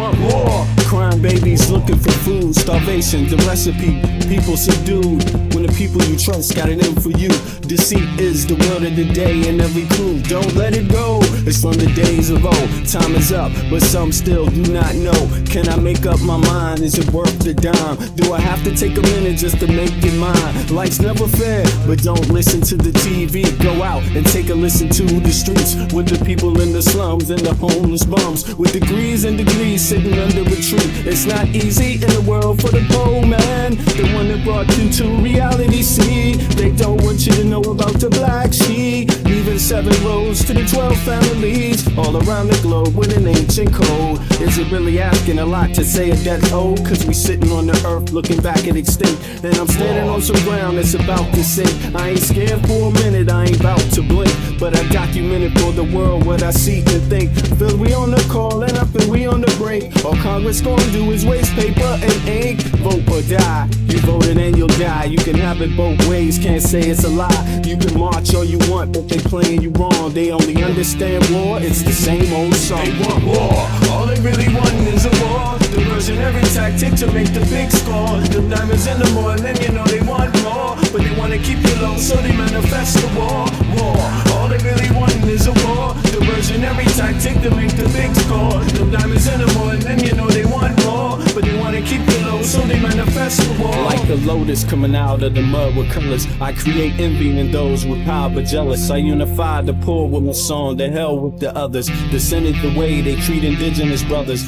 want war. Crime babies looking for food, starvation, the recipe. People subdued when the people you trust got it in for you. Deceit is the word of the day in every crew. Don't let it go. It's from the days of old. Time is up, but some still do not know. Can I make up my mind? Is it worth the dime? Do I have to take a minute just to make it mine? Life's never fair, but don't listen to the TV. Go out and take a listen to the streets with the people in the slums and the homeless bums with degrees and degrees sitting under a tree. It's not easy in the world for the poor man, the one that brought you to reality. See, they don't want you to know about the black sheep, leaving 7 roads to the 12 families all around the globe with an ancient code. Is it really asking a lot to say a death old? Cause we sitting on the earth looking back at extinct, and I'm standing on some ground that's about to sink. I ain't scared for a minute, I ain't about to blink, but I documented for the world what I see and think. Feel we on the call and I feel we on the break. All Congress gonna do is waste paper and ink. Vote or die, you voted and you'll die. You can have it both ways, can't say it's a lie. You can march all you want, but they playing you wrong. They only understand war, it's the same old song. They want war, all they really want is a war. Diversionary tactic to make the big score. The diamonds in the morning, you know they want more, but they wanna keep you low, so they manifest the war. All they really want is a war. Diversionary tactic to make the big score. The diamonds in the morning, you know they want more, but they wanna keep you low, so they manifest the war. Like the lotus coming out of the mud with colors, I create envy in those with power but jealous. I unify the poor with my song, the hell with the others. Descended the way they treat indigenous brothers,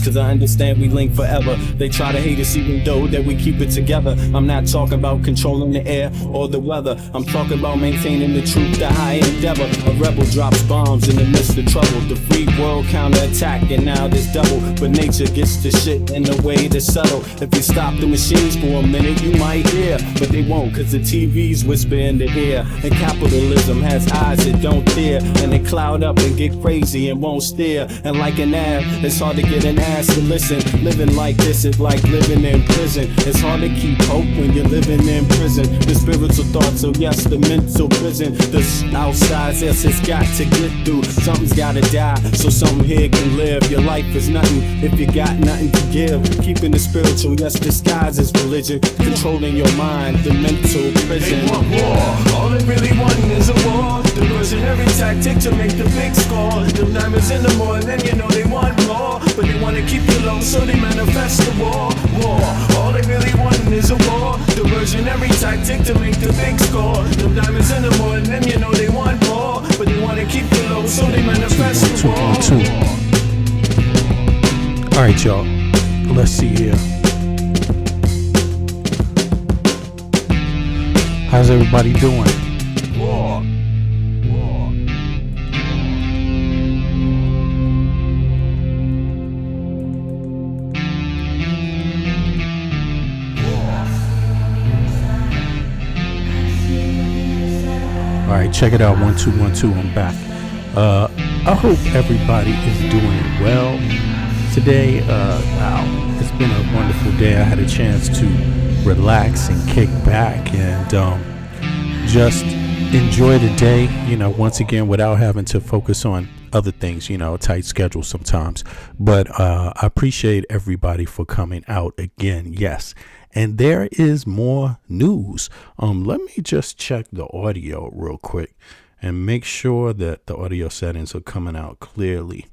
cause I understand we link forever. They try to hate us even though that we keep it together. I'm not talking about controlling the air or the weather, I'm talking about maintaining the truth, the high endeavor. A rebel drops bombs in the midst of trouble. The free world counterattack and now there's double, but nature gets the shit in a way that's subtle. If you stop the machines for a minute you might hear, but they won't cause the TV's whisper in the ear. And capitalism has eyes that don't dare, and they cloud up and get crazy and won't stare. And like an ad, it's hard to get an ass to listen. Living like this is like living in prison. It's hard to keep hope when you're living in prison. The spiritual thoughts, so yes, the mental prison. The outside, yes, it's got to get through. Something's gotta die, so something here can live. Your life is nothing if you got nothing to give. Keeping the spiritual, yes, disguised as religion. Controlling your mind, the mental prison. They want war, all they really want is a war. Diversionary tactic to make the big score. The diamonds in the morning, you know they want more, but they wanna keep you low, so they manifest the war. All they really want is a war. Diversionary tactic to make the big score. The diamonds in the morning, you know they want more, but they wanna keep you low, so they manifest the war. Alright, y'all, let's see here. How's everybody doing? War. All right, check it out. 1 2 1 2. I'm back. I hope everybody is doing well today. Wow, it's been a wonderful day. I had a chance to relax and kick back and just enjoy the day. You know, once again, without having to focus on other things. You know, a tight schedule sometimes. But I appreciate everybody for coming out again. Yes. And there is more news. Let me just check the audio real quick and make sure that the audio settings are coming out clearly.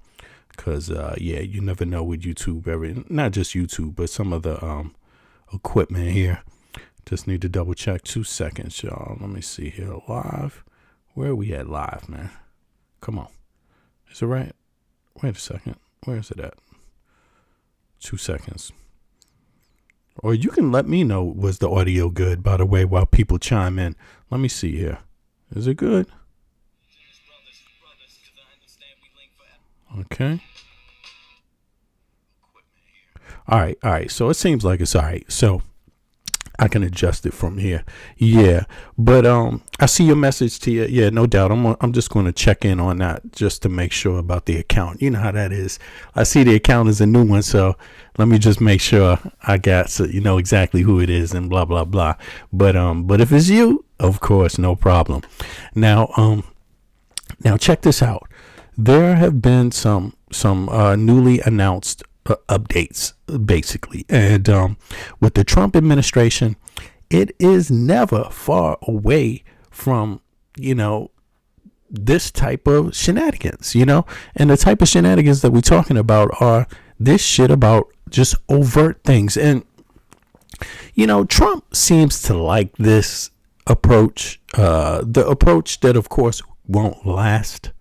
Because, yeah, you never know with YouTube, not just YouTube, but some of the equipment here. Just need to double check. 2 seconds, y'all. Let me see here. Live. Where are we at live, man? Come on. Is it right? Wait a second. Where is it at? 2 seconds. Or you can let me know, was the audio good, by the way, while people chime in. Let me see here. Is it good? Okay. All right. So it seems like it's all right. So I can adjust it from here. Yeah. But I see your message to you. Yeah, no doubt. I'm just going to check in on that just to make sure about the account. You know how that is. I see the account is a new one, so let me just make sure I got, so you know exactly who it is and blah blah blah. But if it's you, of course, no problem. Now check this out. There have been some newly announced updates, basically. And with the Trump administration, it is never far away from, this type of shenanigans, and the type of shenanigans that we're talking about are this shit about just overt things. And, Trump seems to like this approach, the approach that, of course, won't last,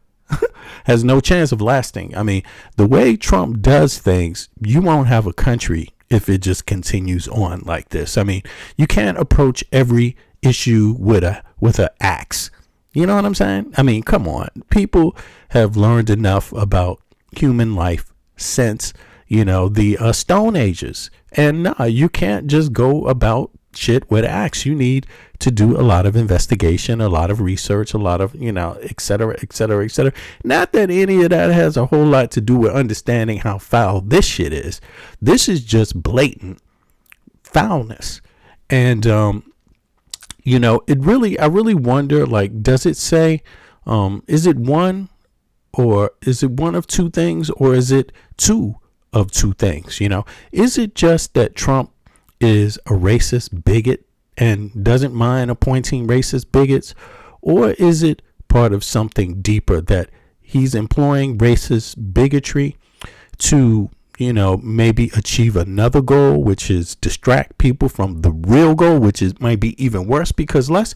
has no chance of lasting. I mean, the way Trump does things, you won't have a country if it just continues on like this. I mean, you can't approach every issue with an axe. You know what I'm saying? I mean, come on. People have learned enough about human life since, the Stone Ages. And no, you can't just go about shit with an axe. You need to do a lot of investigation, a lot of research, a lot of, et cetera, et cetera, et cetera. Not that any of that has a whole lot to do with understanding how foul this shit is. This is just blatant foulness. And, I really wonder, like, does it say, is it one of two things, or is it two of two things? Is it just that Trump is a racist bigot and doesn't mind appointing racist bigots, or is it part of something deeper that he's employing racist bigotry to, maybe achieve another goal, which is distract people from the real goal, which might be even worse? Because let's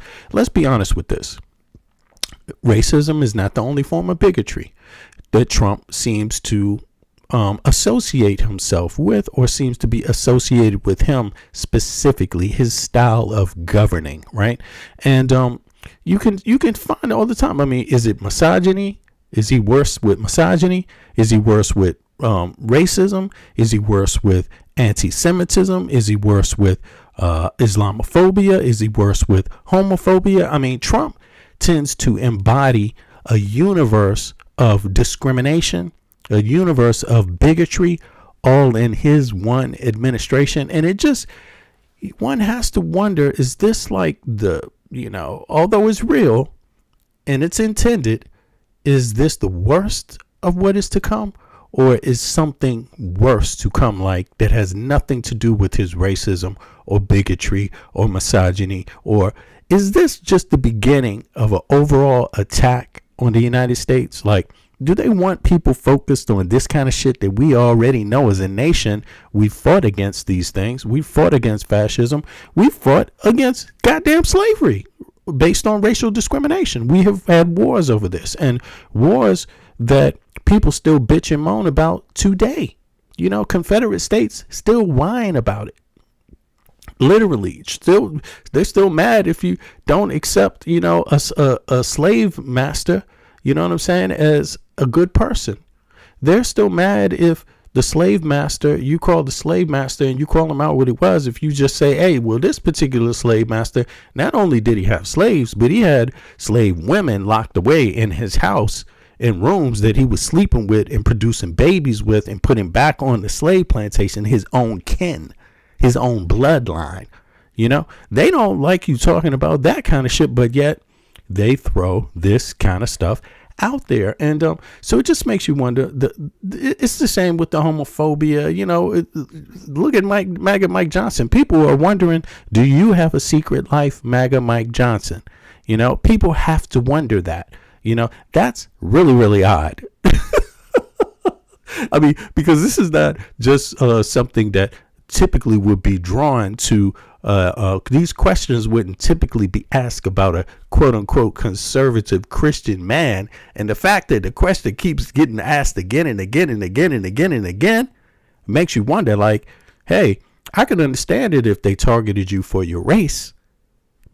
be honest with this. Racism is not the only form of bigotry that Trump seems to associate himself with, or seems to be associated with him, specifically his style of governing, right? And you can find all the time. I mean, is it misogyny? Is he worse with misogyny? Is he worse with racism? Is he worse with anti-Semitism? Is he worse with Islamophobia? Is he worse with homophobia? I mean, Trump tends to embody a universe of discrimination, a universe of bigotry, all in his one administration. And one has to wonder, is this like although it's real and it's intended, is this the worst of what is to come? Or is something worse to come, like that has nothing to do with his racism or bigotry or misogyny? Or is this just the beginning of an overall attack on the United States? Like, do they want people focused on this kind of shit that we already know as a nation? We fought against these things. We fought against fascism. We fought against goddamn slavery based on racial discrimination. We have had wars over this, and wars that people still bitch and moan about today. Confederate states still whine about it. Literally, they're still mad if you don't accept, a slave master, you know what I'm saying, as a good person. They're still mad if the slave master, you call the slave master and you call him out what it was. If you just say, hey, well, this particular slave master, not only did he have slaves, but he had slave women locked away in his house in rooms that he was sleeping with and producing babies with, and putting back on the slave plantation his own kin, his own bloodline. They don't like you talking about that kind of shit, but yet they throw this kind of stuff out there. And so it just makes you wonder. It's the same with the homophobia. Look at MAGA Mike Johnson. People are wondering, do you have a secret life, MAGA Mike Johnson? People have to wonder that. That's really, really odd. I mean, because this is not just something that typically would be drawn to. These questions wouldn't typically be asked about a quote unquote conservative Christian man. And the fact that the question keeps getting asked again and again and again and again and again makes you wonder, like, hey, I could understand it if they targeted you for your race,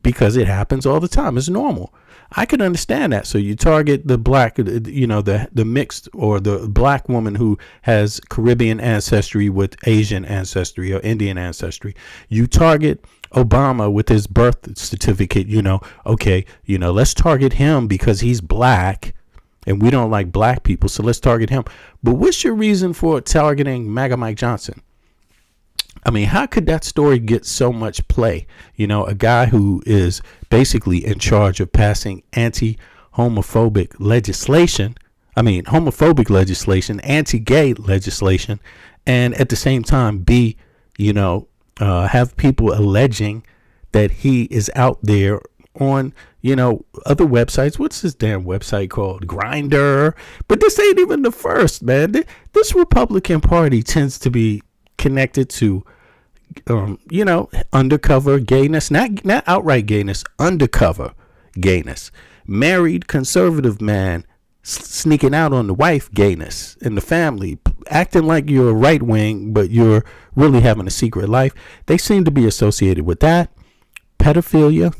because it happens all the time. It's normal. I can understand that. So you target the black, the mixed, or the black woman who has Caribbean ancestry with Asian ancestry or Indian ancestry. You target Obama with his birth certificate, let's target him because he's black and we don't like black people. So let's target him. But what's your reason for targeting MAGA Mike Johnson? I mean, how could that story get so much play? A guy who is basically in charge of passing homophobic legislation, anti-gay legislation, and at the same time be, have people alleging that he is out there on, other websites. What's this damn website called? Grindr. But this ain't even the first, man. This Republican Party tends to be connected to, undercover gayness, not outright gayness, undercover gayness. Married conservative man sneaking out on the wife gayness in the family, acting like you're a right wing, but you're really having a secret life. They seem to be associated with that. Pedophilia.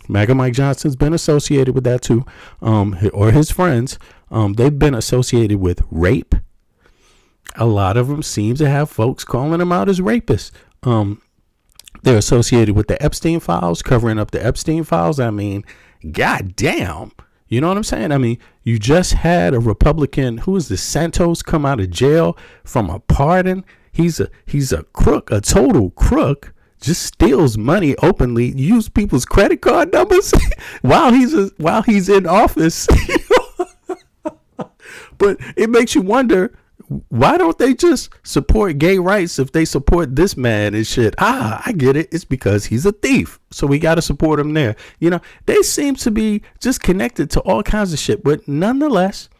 MAGA Mike Johnson's been associated with that too, or his friends. They've been associated with rape. A lot of them seem to have folks calling them out as rapists. They're associated with the Epstein files, covering up the Epstein files. I mean, goddamn. You know what I'm saying? I mean, you just had a Republican, who is this, Santos, come out of jail from a pardon. He's a crook, a total crook. Just steals money openly, use people's credit card numbers while he's in office. But it makes you wonder, why don't they just support gay rights if they support this man and shit? I get it. It's because he's a thief, so we got to support him there. They seem to be just connected to all kinds of shit. But nonetheless,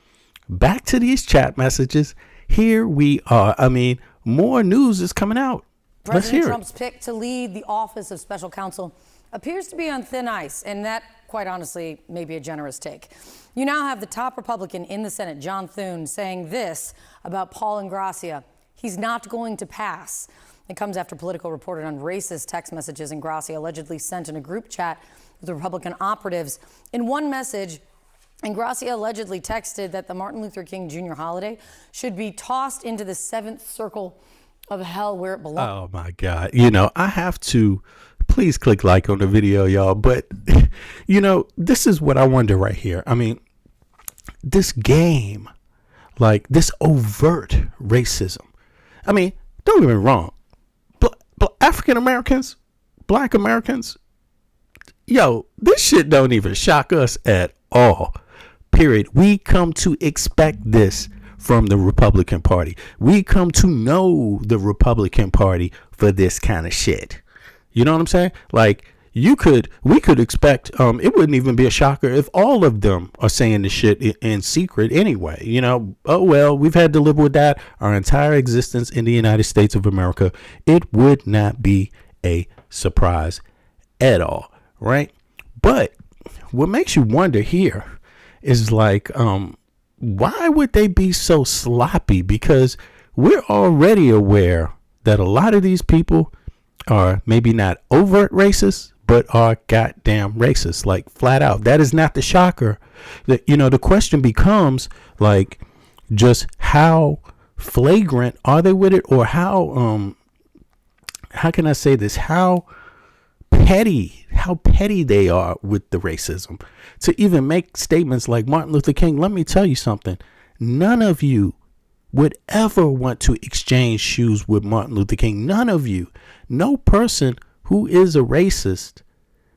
back to these chat messages. Here we are. I mean, more news is coming out. President Trump's pick to lead the Office of Special Counsel appears to be on thin ice, and that, quite honestly, may be a generous take. You now have the top Republican in the Senate, John Thune, saying this about Paul Ingrassia: he's not going to pass. It comes after Politico reported on racist text messages Ingrassia allegedly sent in a group chat with the Republican operatives. In one message, Ingrassia allegedly texted that the Martin Luther King Jr. holiday should be tossed into the seventh circle of hell where it belongs. Oh my God. I have to, please click like on the video, y'all. But, this is what I wonder right here. I mean, this game, like this overt racism. I mean, don't get me wrong. African Americans, Black Americans, this shit don't even shock us at all. Period. We come to expect this from the Republican Party. We come to know the Republican Party for this kind of shit. You know what I'm saying? Like, we could expect, it wouldn't even be a shocker if all of them are saying the shit in secret anyway. Oh well, we've had to live with that our entire existence in the United States of America. It would not be a surprise at all, right? But what makes you wonder here is like, why would they be so sloppy? Because we're already aware that a lot of these people are maybe not overt racists, but are goddamn racist, like flat out. That is not the shocker. The question becomes like, just how flagrant are they with it, or how can I say this? How petty they are with the racism to even make statements like Martin Luther King. Let me tell you something. None of you would ever want to exchange shoes with Martin Luther King. None of you. No person who is a racist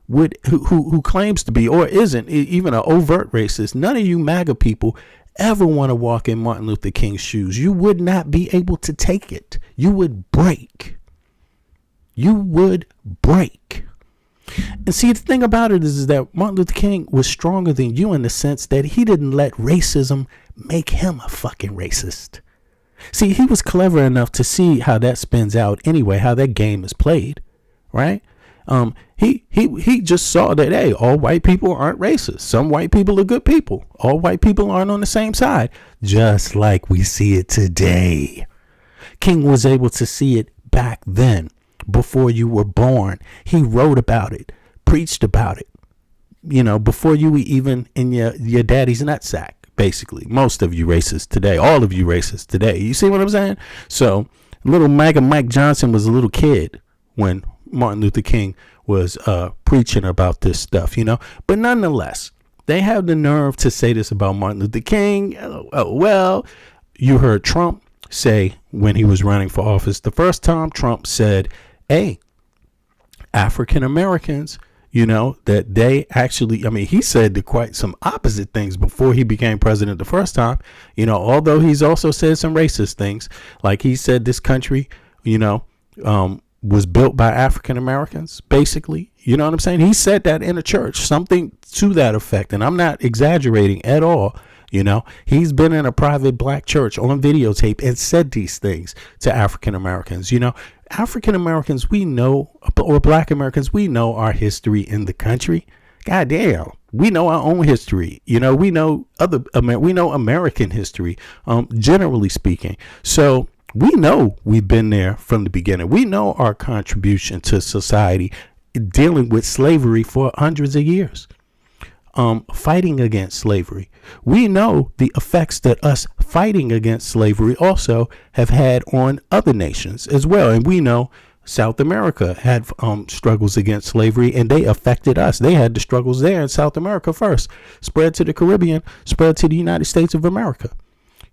who claims to be or isn't even an overt racist. None of you MAGA people ever want to walk in Martin Luther King's shoes. You would not be able to take it. You would break. And see, the thing about it is that Martin Luther King was stronger than you in the sense that he didn't let racism make him a fucking racist. See, he was clever enough to see how that spins out anyway, how that game is played, right? He just saw that, hey, all white people aren't racist. Some white people are good people. All white people aren't on the same side, just like we see it today. King was able to see it back then. Before you were born, he wrote about it, preached about it, before you were even in your daddy's nutsack, basically. Most of you racists today, all of you racists today. You see what I'm saying? So little MAGA Mike Johnson was a little kid when Martin Luther King was preaching about this stuff, But nonetheless, they have the nerve to say this about Martin Luther King. Oh, well, you heard Trump say when he was running for office the first time, Trump said, hey, African Americans, you know, that they actually, I mean, he said quite some opposite things before he became president the first time, you know, although he's also said some racist things. Like he said this country, you know, was built by African Americans, basically. You know what I'm saying? He said that in a church, something to that effect. And I'm not exaggerating at all. You know, he's been in a private black church on videotape and said these things to African Americans. You know, African Americans, we know, or black Americans, we know our history in the country. God damn, we know our own history. You know, we know we know American history, generally speaking. So we know we've been there from the beginning. We know our contribution to society dealing with slavery for hundreds of years. Fighting against slavery. We know the effects that us fighting against slavery also have had on other nations as well. And we know South America had struggles against slavery, and they affected us. They had the struggles there in South America first, spread to the Caribbean, spread to the United States of America.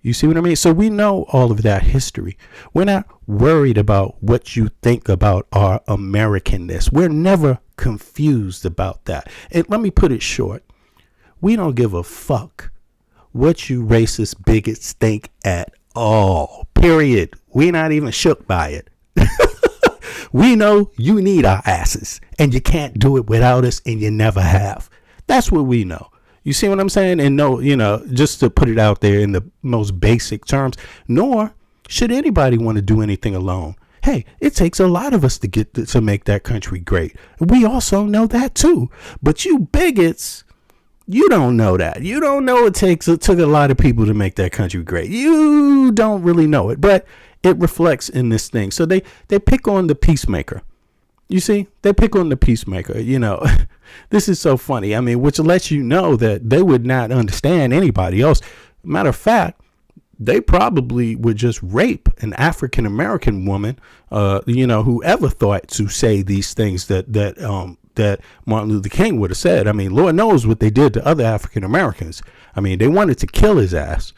You see what I mean? So we know all of that history. We're not worried about what you think about our Americanness. We're never confused about that. And let me put it short. We don't give a fuck what you racist bigots think at all. Period. We're not even shook by it. We know you need our asses, and you can't do it without us, and you never have. That's what we know. You see what I'm saying? And no, you know, just to put it out there in the most basic terms, nor should anybody want to do anything alone. Hey, it takes a lot of us to make that country great. We also know that too. But you bigots, you don't know that. You don't know it took a lot of people to make that country great. You don't really know it, but it reflects in this thing. So they pick on the peacemaker. You see, they pick on the peacemaker. You know, this is so funny. I mean, which lets you know that they would not understand anybody else. Matter of fact, they probably would just rape an African American woman, you know, whoever thought to say these things that Martin Luther King would have said. I mean, Lord knows what they did to other African Americans. I mean, they wanted to kill his ass.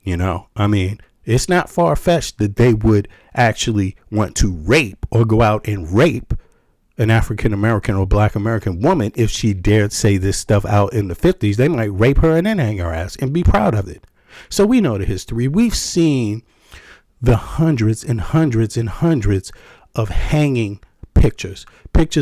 You know, I mean, it's not far-fetched that they would actually want to rape or go out and rape an African American or black American woman. If she dared say this stuff out in the 50s, they might rape her and then hang her ass and be proud of it. So we know the history. We've seen the hundreds and hundreds and hundreds of hanging pictures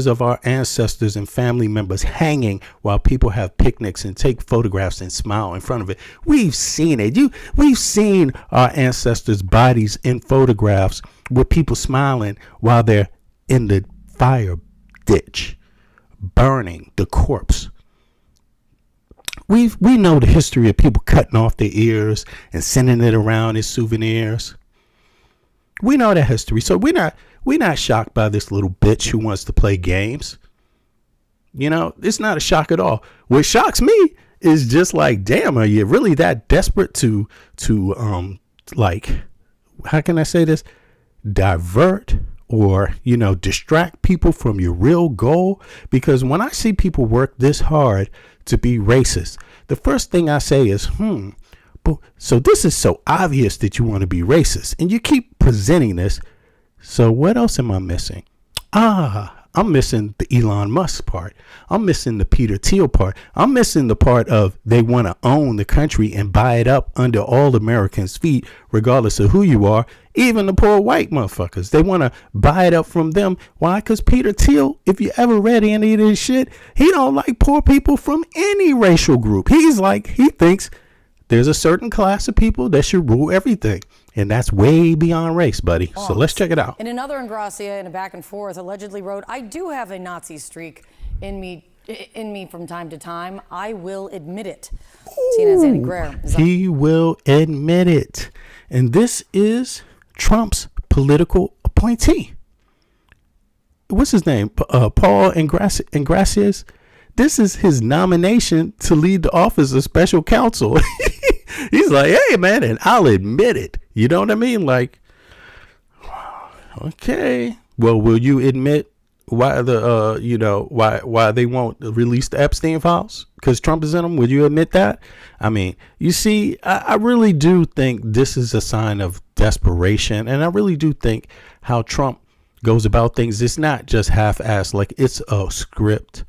of our ancestors and family members hanging while people have picnics and take photographs and smile in front of it. We've seen it. We've seen our ancestors' bodies in photographs with people smiling while they're in the fire ditch, burning the corpse. We know the history of people cutting off their ears and sending it around as souvenirs. We know that history. So we're not shocked by this little bitch who wants to play games. You know, it's not a shock at all. What shocks me is just like, damn, are you really that desperate to like, how can I say this? Divert or, you know, distract people from your real goal? Because when I see people work this hard to be racist, the first thing I say is, but so this is so obvious that you want to be racist, and you keep presenting this. So what else am I missing? I'm missing the Elon Musk part. I'm missing the Peter Thiel part. I'm missing the part of they want to own the country and buy it up under all Americans' feet, regardless of who you are, even the poor white motherfuckers. They want to buy it up from them. Why? Because Peter Thiel, if you ever read any of this shit, he don't like poor people from any racial group. He thinks there's a certain class of people that should rule everything. And that's way beyond race, buddy. So let's check it out. And another Ingrassia, in a back and forth, allegedly wrote, "I do have a Nazi streak in me from time to time. I will admit it." Tina's Andy Greer. He will admit it. And this is Trump's political appointee. What's his name? Paul Ingrassia. This is his nomination to lead the office of special counsel. He's like, hey, man, and I'll admit it. You know what I mean? Like, okay. Well, will you admit why why they won't release the Epstein files? Because Trump is in them. Would you admit that? I mean, you see, I really do think this is a sign of desperation. And I really do think how Trump goes about things. It's not just half-assed. Like, it's a script,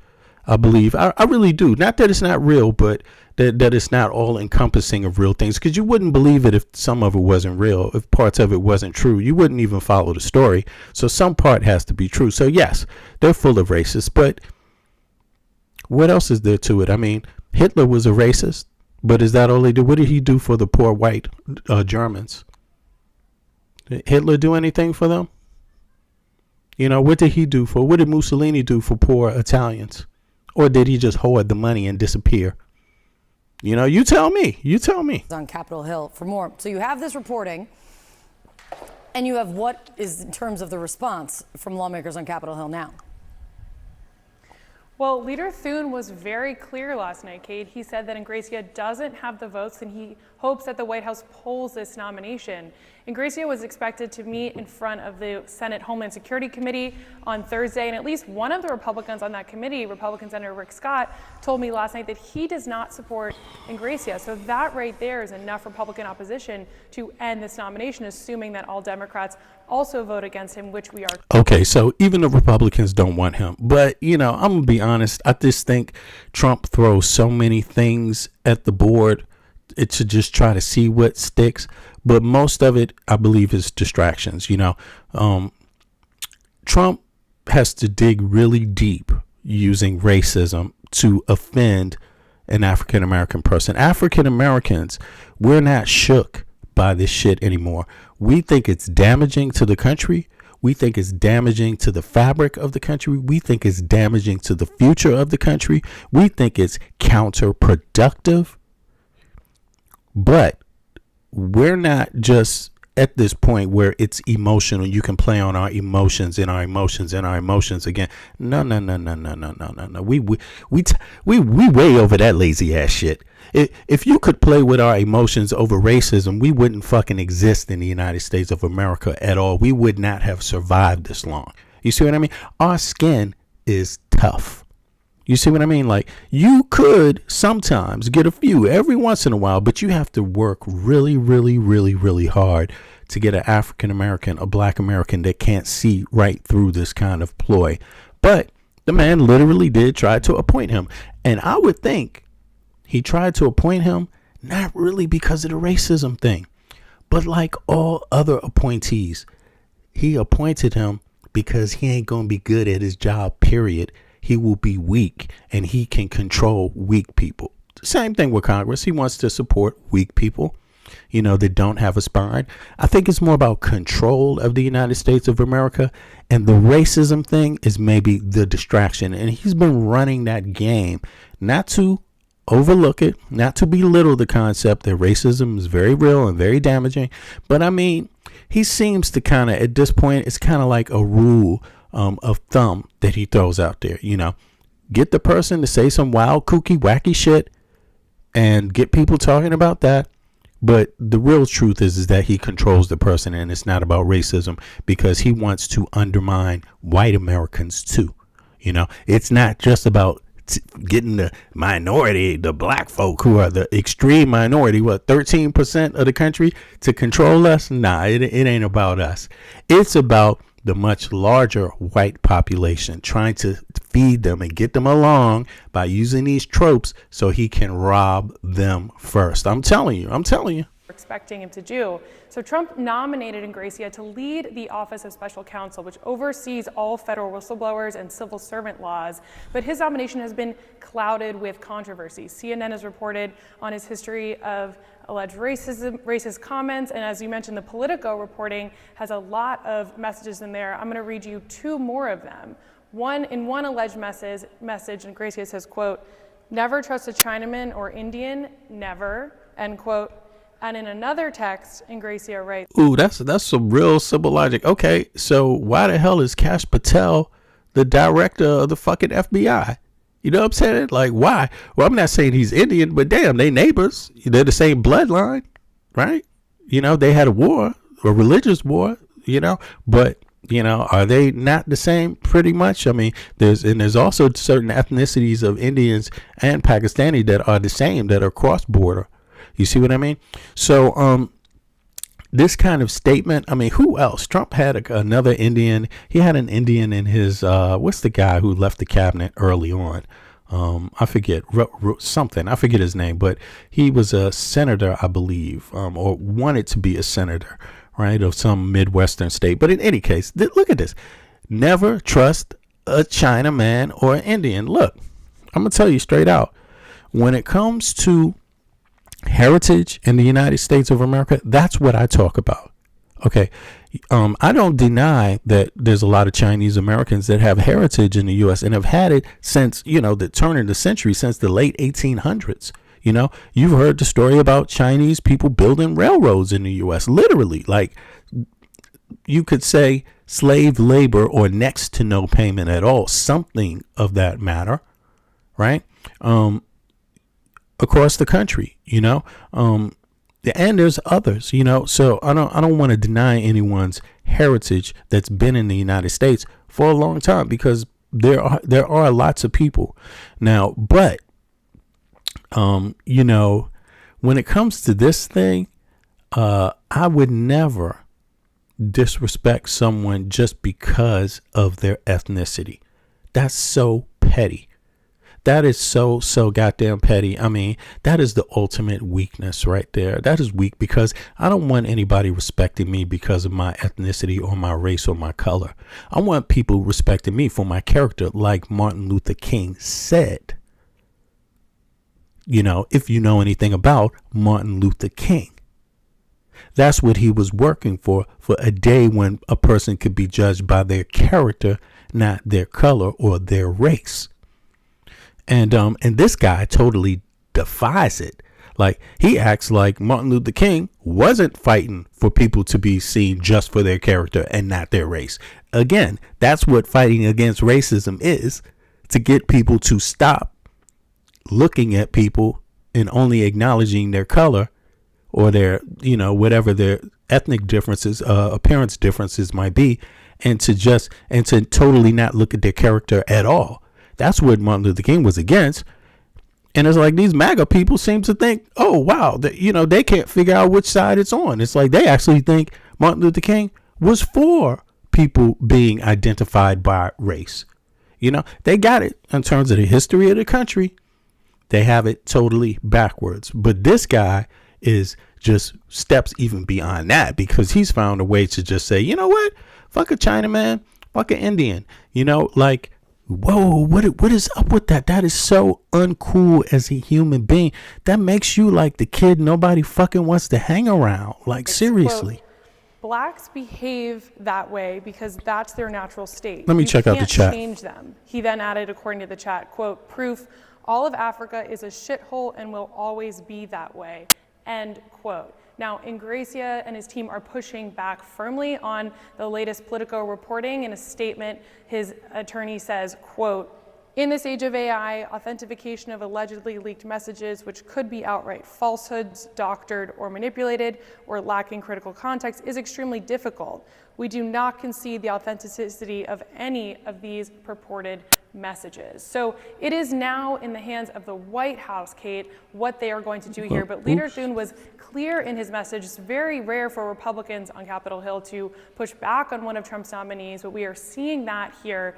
I believe. I really do. Not that it's not real, but that it's not all encompassing of real things, because you wouldn't believe it if some of it wasn't real. If parts of it wasn't true, you wouldn't even follow the story. So some part has to be true. So yes, they're full of racists, but what else is there to it? I mean, Hitler was a racist, but is that all he did? What did he do for the poor white Germans? Did Hitler do anything for them? You know, what did he do for, what did Mussolini do for poor Italians? Or did he just hoard the money and disappear? You know, you tell me. You tell me. On Capitol Hill for more. So you have this reporting, and you have what is in terms of the response from lawmakers on Capitol Hill now. Well, Leader Thune was very clear last night, Kate. He said that Ingrassia doesn't have the votes, and he hopes that the White House pulls this nomination. Ingrassia was expected to meet in front of the Senate Homeland Security Committee on Thursday, and at least one of the Republicans on that committee, Republican Senator Rick Scott, told me last night that he does not support Ingrassia. So that right there is enough Republican opposition to end this nomination, assuming that all Democrats also vote against him, which we are. Okay, so even the Republicans don't want him. But, you know, I'm going to be honest. I just think Trump throws so many things at the board to just try to see what sticks. But most of it, I believe, is distractions. You know, Trump has to dig really deep using racism to offend an African American person. African Americans, we're not shook by this shit anymore. We think it's damaging to the country. We think it's damaging to the fabric of the country. We think it's damaging to the future of the country. We think it's counterproductive. But we're not just at this point where it's emotional. You can play on our emotions and our emotions and our emotions again. No. We way over that lazy ass shit. If you could play with our emotions over racism, we wouldn't fucking exist in the United States of America at all. We would not have survived this long. You see what I mean? Our skin is tough. You see what I mean? Like, you could sometimes get a few every once in a while, but you have to work really, really, really, really hard to get an African American, a black American that can't see right through this kind of ploy. But the man literally did try to appoint him. And I would think he tried to appoint him not really because of the racism thing, but like all other appointees, he appointed him because he ain't going to be good at his job, period. He will be weak, and he can control weak people. Same thing with Congress. He wants to support weak people, you know, that don't have a spine. I think it's more about control of the United States of America, and the racism thing is maybe the distraction. And he's been running that game, not to overlook it, not to belittle the concept that racism is very real and very damaging. But I mean, he seems to kind of, at this point, it's kind of like a rule of thumb that he throws out there. You know, get the person to say some wild, kooky, wacky shit and get people talking about that. But the real truth is that he controls the person, and it's not about racism, because he wants to undermine white Americans too. You know, it's not just about getting the minority, the black folk who are the extreme minority, 13% of the country, to control us. Nah, it ain't about us. It's about the much larger white population, trying to feed them and get them along by using these tropes so he can rob them first. I'm telling you. Expecting him to do. So Trump nominated Ingrassia to lead the Office of Special Counsel, which oversees all federal whistleblowers and civil servant laws. But his nomination has been clouded with controversy. CNN has reported on his history of alleged racist comments, and as you mentioned, the Politico reporting has a lot of messages in there. I'm going to read you two more of them. One alleged message, Ingrassia says, quote, "Never trust a Chinaman or Indian, never," end quote. And in another text, Ingrassia writes, "Ooh, that's some real simple logic. Okay, so why the hell is Kash Patel the director of the fucking FBI? You know what I'm saying? Like, why? Well, I'm not saying he's Indian, but damn, they neighbors. They're the same bloodline, right? You know, they had a war, a religious war, you know, but, you know, are they not the same pretty much? I mean, there's also certain ethnicities of Indians and Pakistani that are the same, that are cross-border. You see what I mean? So, this kind of statement, I mean, who else? Trump had another Indian. He had an Indian in his, what's the guy who left the cabinet early on? I forget something. I forget his name, but he was a senator, I believe, or wanted to be a senator, right, of some Midwestern state. But in any case, look at this. Never trust a Chinaman or an Indian. Look, I'm going to tell you straight out. When it comes to heritage in the United States of America, that's what I talk about. Okay. I don't deny that there's a lot of Chinese Americans that have heritage in the U.S. and have had it since, the turn of the century, since the late 1800s. You've heard the story about Chinese people building railroads in the U.S. Literally, like you could say slave labor or next to no payment at all, something of that matter, right? Across the country, and there's others, so I don't want to deny anyone's heritage that's been in the United States for a long time, because there are lots of people now. But, when it comes to this thing, I would never disrespect someone just because of their ethnicity. That's so petty. That is so goddamn petty. I mean, that is the ultimate weakness right there. That is weak, because I don't want anybody respecting me because of my ethnicity or my race or my color. I want people respecting me for my character, like Martin Luther King said. If you know anything about Martin Luther King, that's what he was working for a day when a person could be judged by their character, not their color or their race. And this guy totally defies it. Like, he acts like Martin Luther King wasn't fighting for people to be seen just for their character and not their race. Again, that's what fighting against racism is, to get people to stop looking at people and only acknowledging their color or their, whatever their ethnic differences, appearance differences might be, and to totally not look at their character at all. That's what Martin Luther King was against. And it's like these MAGA people seem to think, oh, wow, that, they can't figure out which side it's on. It's like they actually think Martin Luther King was for people being identified by race. They got it in terms of the history of the country. They have it totally backwards. But this guy is just steps even beyond that, because he's found a way to just say, you know what? Fuck a Chinaman, fuck an Indian, like, whoa, what is up with that? That is so uncool as a human being. That makes you like the kid nobody fucking wants to hang around. Like, seriously. Quote, blacks behave that way because that's their natural state. Let me check out the chat. Change them. He then added, according to the chat, quote, proof, all of Africa is a shithole and will always be that way, end quote. Now, Ingrassia and his team are pushing back firmly on the latest Politico reporting. In a statement, his attorney says, quote, in this age of AI, authentication of allegedly leaked messages, which could be outright falsehoods, doctored or manipulated, or lacking critical context, is extremely difficult. We do not concede the authenticity of any of these purported messages. So it is now in the hands of the White House, Kate, what they are going to do here. But Leader Thune was clear in his message. It's very rare for Republicans on Capitol Hill to push back on one of Trump's nominees, but we are seeing that here.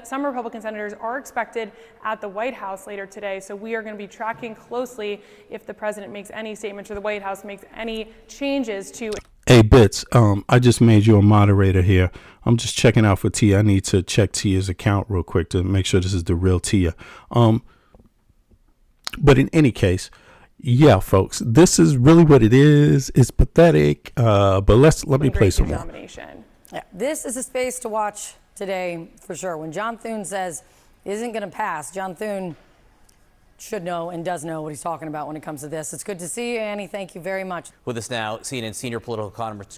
Some Republican senators are expected at the White House later today, so we are going to be tracking closely if the president makes any statements or the White House makes any changes to. Hey, Bits, I just made you a moderator here. I'm just checking out for Tia. I need to check Tia's account real quick to make sure this is the real Tia. But in any case, yeah, folks, this is really what it is. It's pathetic. But let me play some more. Yeah, this is a space to watch today for sure. When John Thune says isn't going to pass, John Thune should know and does know what he's talking about when it comes to this. It's good to see you, Annie. Thank you very much. With us now, CNN senior political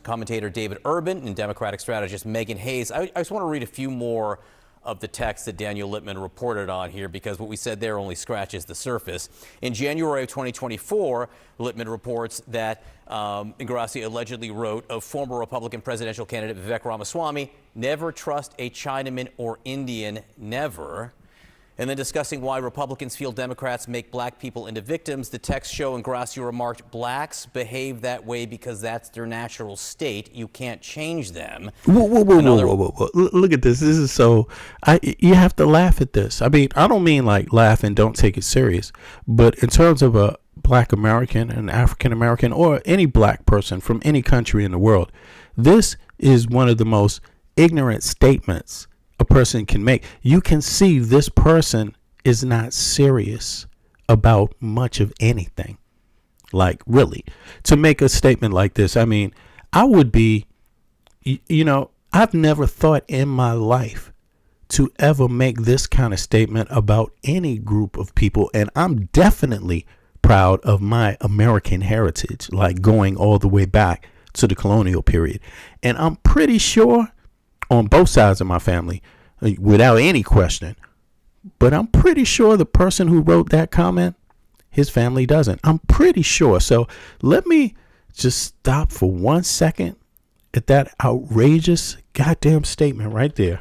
commentator David Urban and Democratic strategist Megan Hayes. I just want to read a few more of the text that Daniel Littman reported on here, because what we said there only scratches the surface. In January of 2024, Littman reports that Ingrassia allegedly wrote of former Republican presidential candidate Vivek Ramaswamy, never trust a Chinaman or Indian, never. And then discussing why Republicans feel Democrats make black people into victims, the texts show Ingrassia remarked, blacks behave that way because that's their natural state. You can't change them. Whoa. Look at this. This is so, you have to laugh at this. I mean, I don't mean like laugh and don't take it serious, but in terms of a black American, an African American, or any black person from any country in the world, this is one of the most ignorant statements a person can make. You can see this person is not serious about much of anything. Like, really, to make a statement like this, I mean, I would be, I've never thought in my life to ever make this kind of statement about any group of people. And I'm definitely proud of my American heritage, like going all the way back to the colonial period. And I'm pretty sure on both sides of my family, without any question, but I'm pretty sure the person who wrote that comment, his family doesn't. I'm pretty sure. So let me just stop for 1 second at that outrageous goddamn statement right there.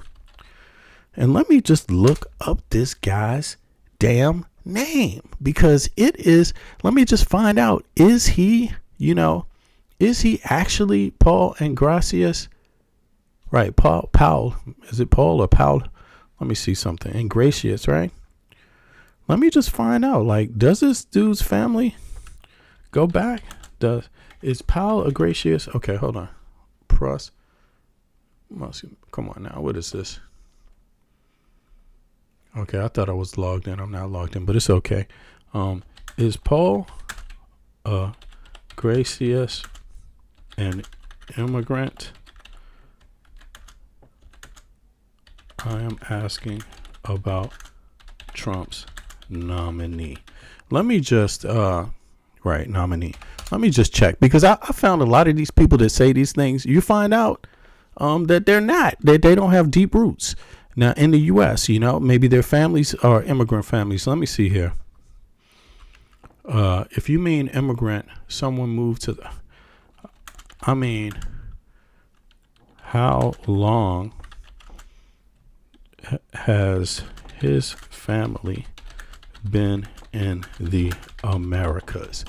And let me just look up this guy's damn name, because it is, let me just find out, is he actually Paul Ingrassia? Right, Paul, is it Paul or Paul? Let me see something. Ingrassia, right? Let me just find out. Like, does this dude's family go back? Is Paul Ingrassia? Okay, hold on. Come on now. What is this? Okay, I thought I was logged in. I'm not logged in, but it's okay. Is Paul Ingrassia an immigrant? I am asking about Trump's nominee. Let me just, nominee. Let me just check, because I found a lot of these people that say these things, you find out that they're not, that they don't have deep roots. Now, in the U.S., maybe their families are immigrant families. Let me see here. If you mean immigrant, someone moved to how long has his family been in the Americas?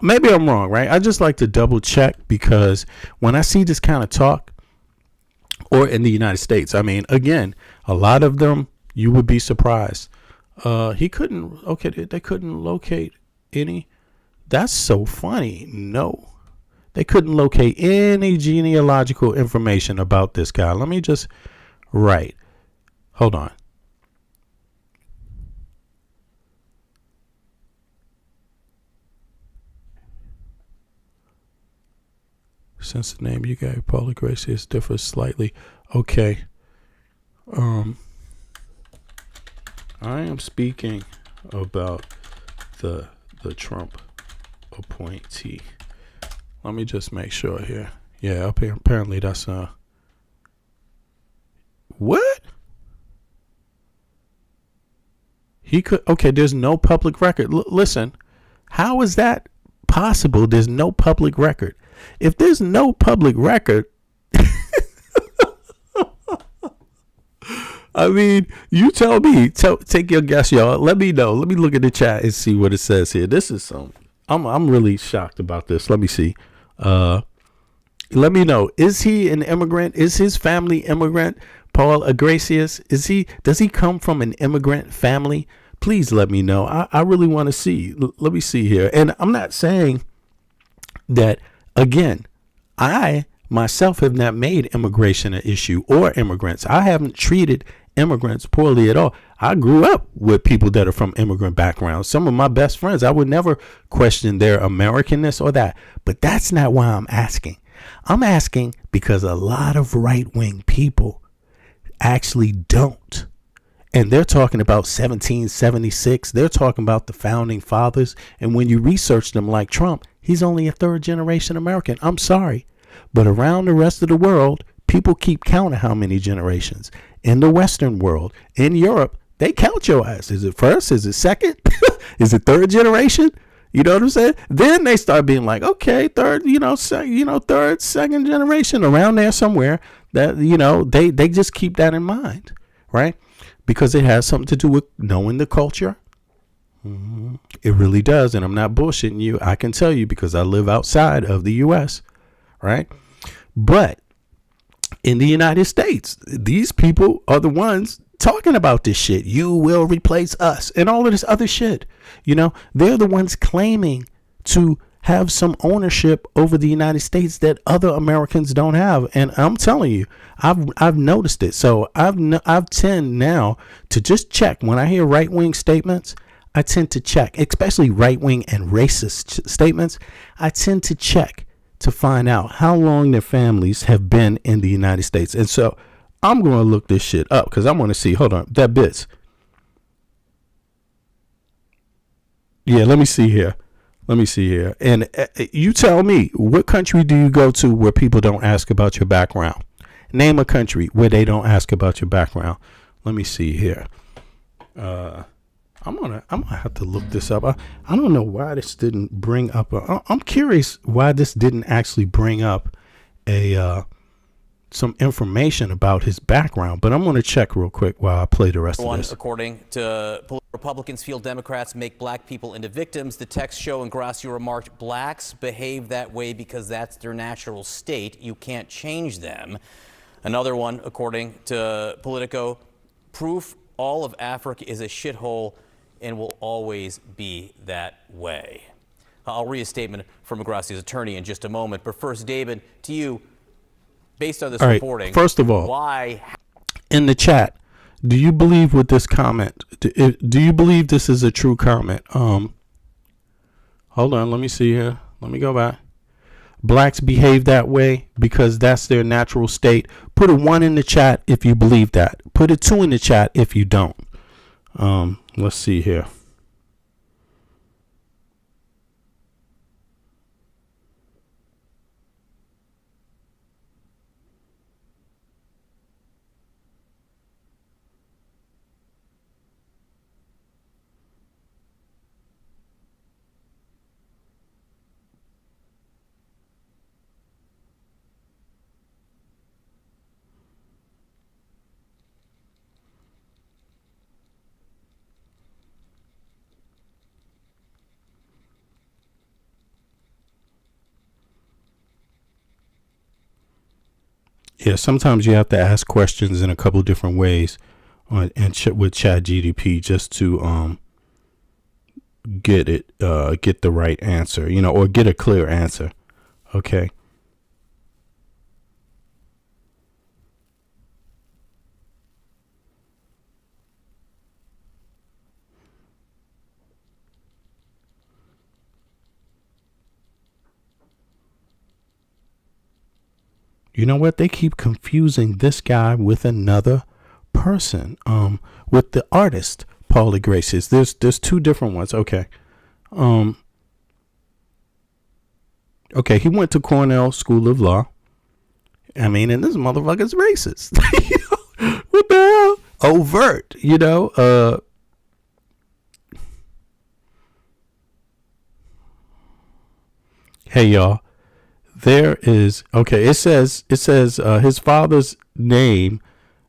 Maybe I'm wrong, right? I just like to double check, because when I see this kind of talk, or in the United States, I mean, again, a lot of them, you would be surprised. They couldn't locate any. That's so funny. No, they couldn't locate any genealogical information about this guy. Let me just write. Hold on. Since the name you gave, Paul Ingrassia, differs slightly. Okay. I am speaking about the Trump appointee. Let me just make sure here. Yeah, apparently that's what? He could. Okay, there's no public record. Listen, how is that possible? There's no public record. If there's no public record, I mean, you tell me. Take your guess, y'all. Let me know. Let me look at the chat and see what it says here. This is some. I'm really shocked about this. Let me see. Let me know. Is he an immigrant? Is his family immigrant? Paul Ingrassia, does he come from an immigrant family? Please let me know. I really want to see. Let me see here. And I'm not saying that, again, I myself have not made immigration an issue or immigrants. I haven't treated immigrants poorly at all. I grew up with people that are from immigrant backgrounds. Some of my best friends, I would never question their Americanness or that. But that's not why I'm asking. I'm asking because a lot of right-wing people actually don't. And they're talking about 1776. They're talking about the founding fathers. And when you research them like Trump, he's only a third generation American. I'm sorry. But around the rest of the world, people keep counting how many generations. In the Western world, in Europe, they count your ass. Is it first? Is it second? Is it third generation? You know what I'm saying? Then they start being like, okay, third, second generation, around there somewhere. That, they just keep that in mind, right? Because it has something to do with knowing the culture. It really does. And I'm not bullshitting you. I can tell you because I live outside of the U.S., right? But in the United States, these people are the ones talking about this shit. You will replace us and all of this other shit. You know, they're the ones claiming to have some ownership over the United States that other Americans don't have. And I'm telling you, I've noticed it. So I've tend now to just check when I hear right wing statements. I tend to check, especially right wing and racist statements. I tend to check to find out how long their families have been in the United States. And so I'm going to look this shit up because I want to see. Hold on, that bits. Yeah, let me see here. And you tell me, what country do you go to where people don't ask about your background? Name a country where they don't ask about your background. Let me see here. I'm gonna have to look this up. I don't know why this didn't bring up. I'm curious why this didn't actually bring up some information about his background, but I'm going to check real quick while I play the rest of this. According to Republicans feel Democrats make black people into victims. The text show Ingrassia remarked, blacks behave that way because that's their natural state. You can't change them. Another one, according to Politico, proof all of Africa is a shithole and will always be that way. I'll read a statement from Ingrassia's attorney in just a moment. But first, David, to you, based on this reporting, first of all, why in the chat, do you believe with this comment? Do you believe this is a true comment? Hold on, let me see here. Let me go back. Blacks behave that way because that's their natural state. Put a 1 in the chat if you believe that. Put a 2 in the chat if you don't. Let's see here. Yeah, sometimes you have to ask questions in a couple different ways with ChatGPT just to get the right answer, or get a clear answer. Okay. You know what? They keep confusing this guy with another person. With the artist Paul Ingrassia. There's 2 different ones. Okay. Okay, he went to Cornell School of Law. I mean, and this motherfucker's racist. What the hell? Overt, Hey, y'all. There is, okay, it says his father's name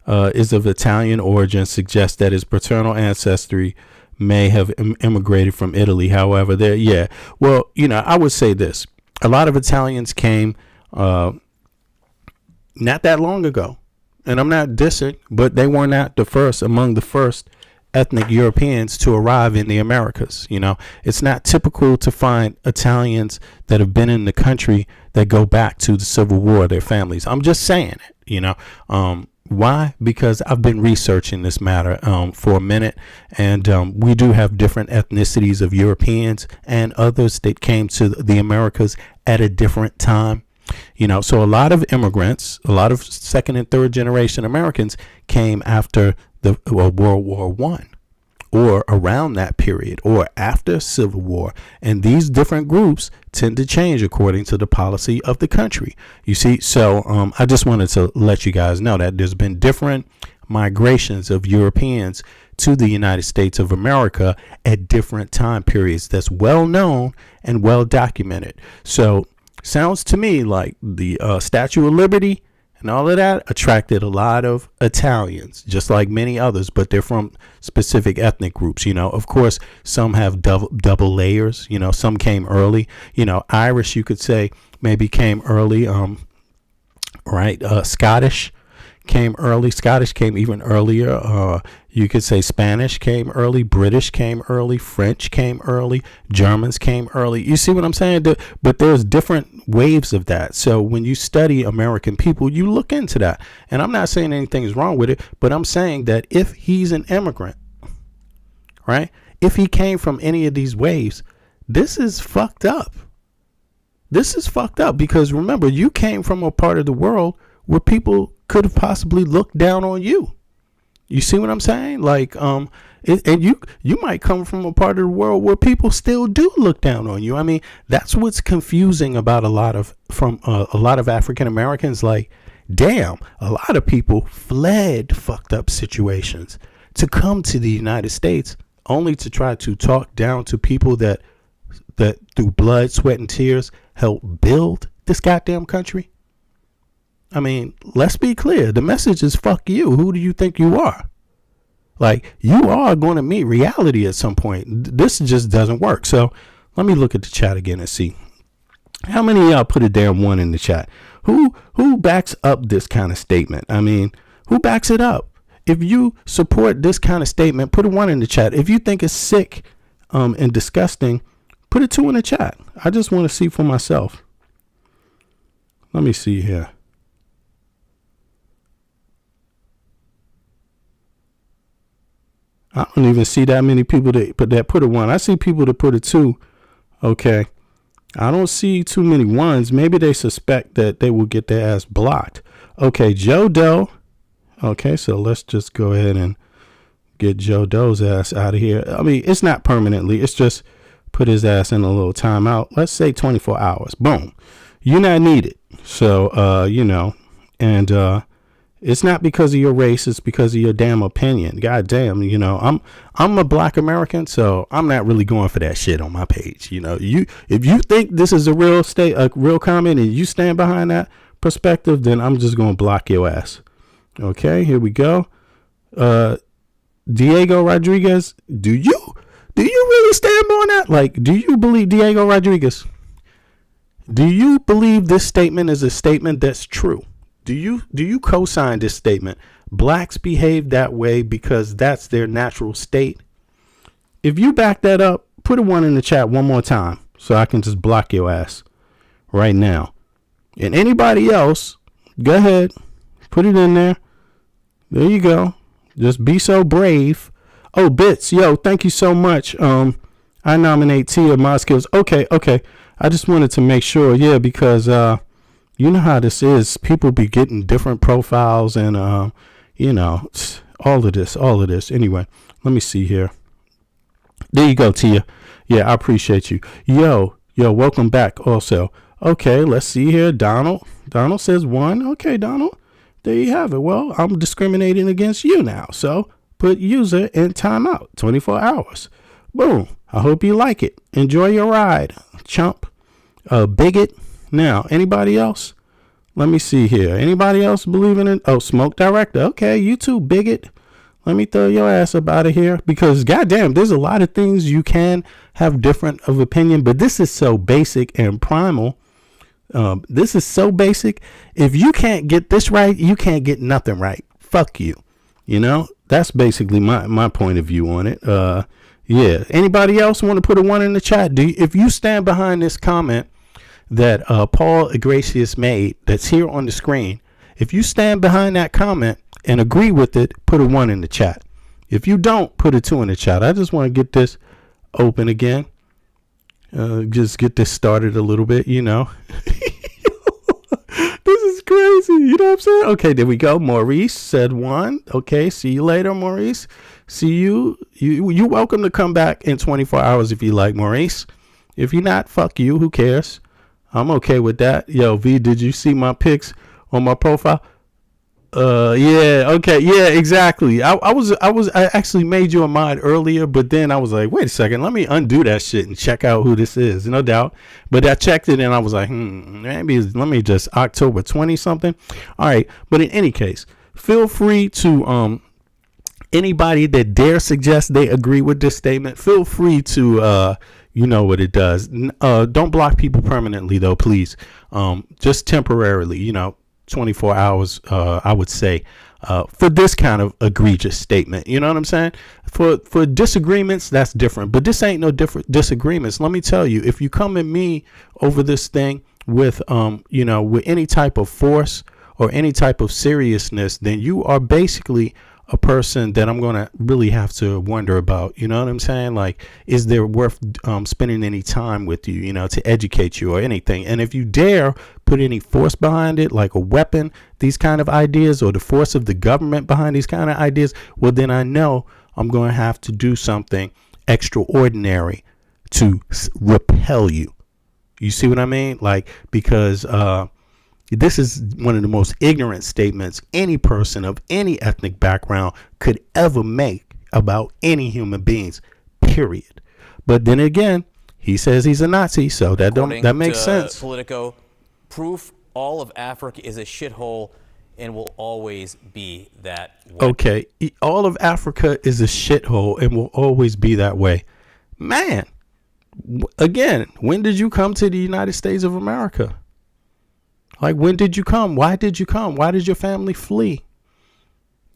is of Italian origin, suggests that his paternal ancestry may have immigrated from Italy. However, I would say this. A lot of Italians came not that long ago. And I'm not dissing, but they were not among the first ethnic Europeans to arrive in the Americas. It's not typical to find Italians that have been in the country that go back to the Civil War, their families. I'm just saying it, why? Because I've been researching this matter for a minute, and we do have different ethnicities of Europeans and others that came to the Americas at a different time. So a lot of immigrants, a lot of 2nd and 3rd generation Americans came after the World War I, or around that period, or after Civil War. And these different groups tend to change according to the policy of the country. You see, so I just wanted to let you guys know that there's been different migrations of Europeans to the United States of America at different time periods. That's well known and well documented. So sounds to me like the Statue of Liberty and all of that attracted a lot of Italians, just like many others, but they're from specific ethnic groups. Of course, some have double layers. Some came early. Irish, you could say, maybe came early. Right. Scottish came early. Scottish came even earlier. You could say Spanish came early. British came early. French came early. Germans came early. You see what I'm saying? But there's different waves of that. So when you study American people, you look into that. And I'm not saying anything is wrong with it, but I'm saying that if he's an immigrant, right? If he came from any of these waves, this is fucked up. This is fucked up because remember, you came from a part of the world where people could have possibly looked down on you. You see what I'm saying? Like, and you might come from a part of the world where people still do look down on you. I mean, that's what's confusing about a lot of African Americans. Like, damn, a lot of people fled fucked up situations to come to the United States only to try to talk down to people that through blood, sweat, and tears helped build this goddamn country. I mean, let's be clear. The message is fuck you. Who do you think you are? Like, you are going to meet reality at some point. This just doesn't work. So let me look at the chat again and see. How many of y'all put a damn one in the chat? Who backs up this kind of statement? I mean, who backs it up? If you support this kind of statement, put a one in the chat. If you think it's sick and disgusting, put a two in the chat. I just want to see for myself. Let me see here. I don't even see that many people that put a one. I see people that put a two. Okay. I don't see too many ones. Maybe they suspect that they will get their ass blocked. Okay, Joe Doe. Okay, so let's just go ahead and get Joe Doe's ass out of here. I mean, it's not permanently. It's just put his ass in a little timeout. Let's say 24 hours. Boom. You're not needed. So, and it's not because of your race. It's because of your damn opinion. God damn, I'm a black American, so I'm not really going for that shit on my page. If you think this is a real comment and you stand behind that perspective, then I'm just going to block your ass. Okay, here we go. Diego Rodriguez, do you really stand on that? Like, do you believe Diego Rodriguez? Do you believe this statement is a statement that's true? Do you co-sign this statement? Blacks behave that way because that's their natural state. If you back that up, put a one in the chat one more time so I can just block your ass right now. And anybody else, go ahead, put it in there. There you go. Just be so brave. Oh, Bits, yo, thank you so much. I nominate Tia Moskills. Okay. I just wanted to make sure, because you know how this is. People be getting different profiles and, all of this. Anyway, let me see here. There you go, Tia. Yeah, I appreciate you. Yo, welcome back also. Okay, let's see here. Donald says one. Okay, Donald. There you have it. Well, I'm discriminating against you now. So put user in timeout, 24 hours. Boom. I hope you like it. Enjoy your ride, chump. Bigot. Now, anybody else? Let me see here. Anybody else believing in? Oh, Smoke Director. Okay, you too, bigot. Let me throw your ass up out of here because goddamn, there's a lot of things you can have different of opinion, but this is so basic and primal. This is so basic. If you can't get this right, you can't get nothing right. Fuck you. That's basically my point of view on it. Yeah. Anybody else want to put a one in the chat? If you stand behind this comment that Paul Ingrassia made that's here on the screen, if you stand behind that comment and agree with it, put a one in the chat. If you don't, put a two in the chat. I just want to get this open again. Just get this started a little bit, This is crazy. You know what I'm saying? Okay, there we go. Maurice said one. Okay, see you later, Maurice. See you. You're welcome to come back in 24 hours if you like, Maurice. If you're not, fuck you. Who cares? I'm okay with that. Yo, V, did you see my pics on my profile? Yeah, okay, yeah, exactly. I actually made you a mod earlier, but then I was like, wait a second, let me undo that shit and check out who this is. No doubt. But I checked it and I was like, maybe let me just October 20 something. All right. But in any case, feel free to anybody that dare suggest they agree with this statement, feel free to you know what it does. Don't block people permanently though, please. Just temporarily, 24 hours, I would say, for this kind of egregious statement. You know what I'm saying? For disagreements, that's different. But this ain't no different disagreements. Let me tell you, if you come at me over this thing with, with any type of force or any type of seriousness, then you are basically a person that I'm going to really have to wonder about. You know what I'm saying? Like, is there worth spending any time with you, to educate you or anything? And if you dare put any force behind it, like a weapon, these kind of ideas, or the force of the government behind these kind of ideas, well, then I know I'm going to have to do something extraordinary to repel you. You see what I mean? Like, because this is one of the most ignorant statements any person of any ethnic background could ever make about any human beings, period. But then again, he says he's a Nazi, so that makes sense. Politico, proof all of Africa is a shithole and will always be that way. Okay, all of Africa is a shithole and will always be that way. Man, again, when did you come to the United States of America? Like, when did you come? Why did you come? Why did your family flee?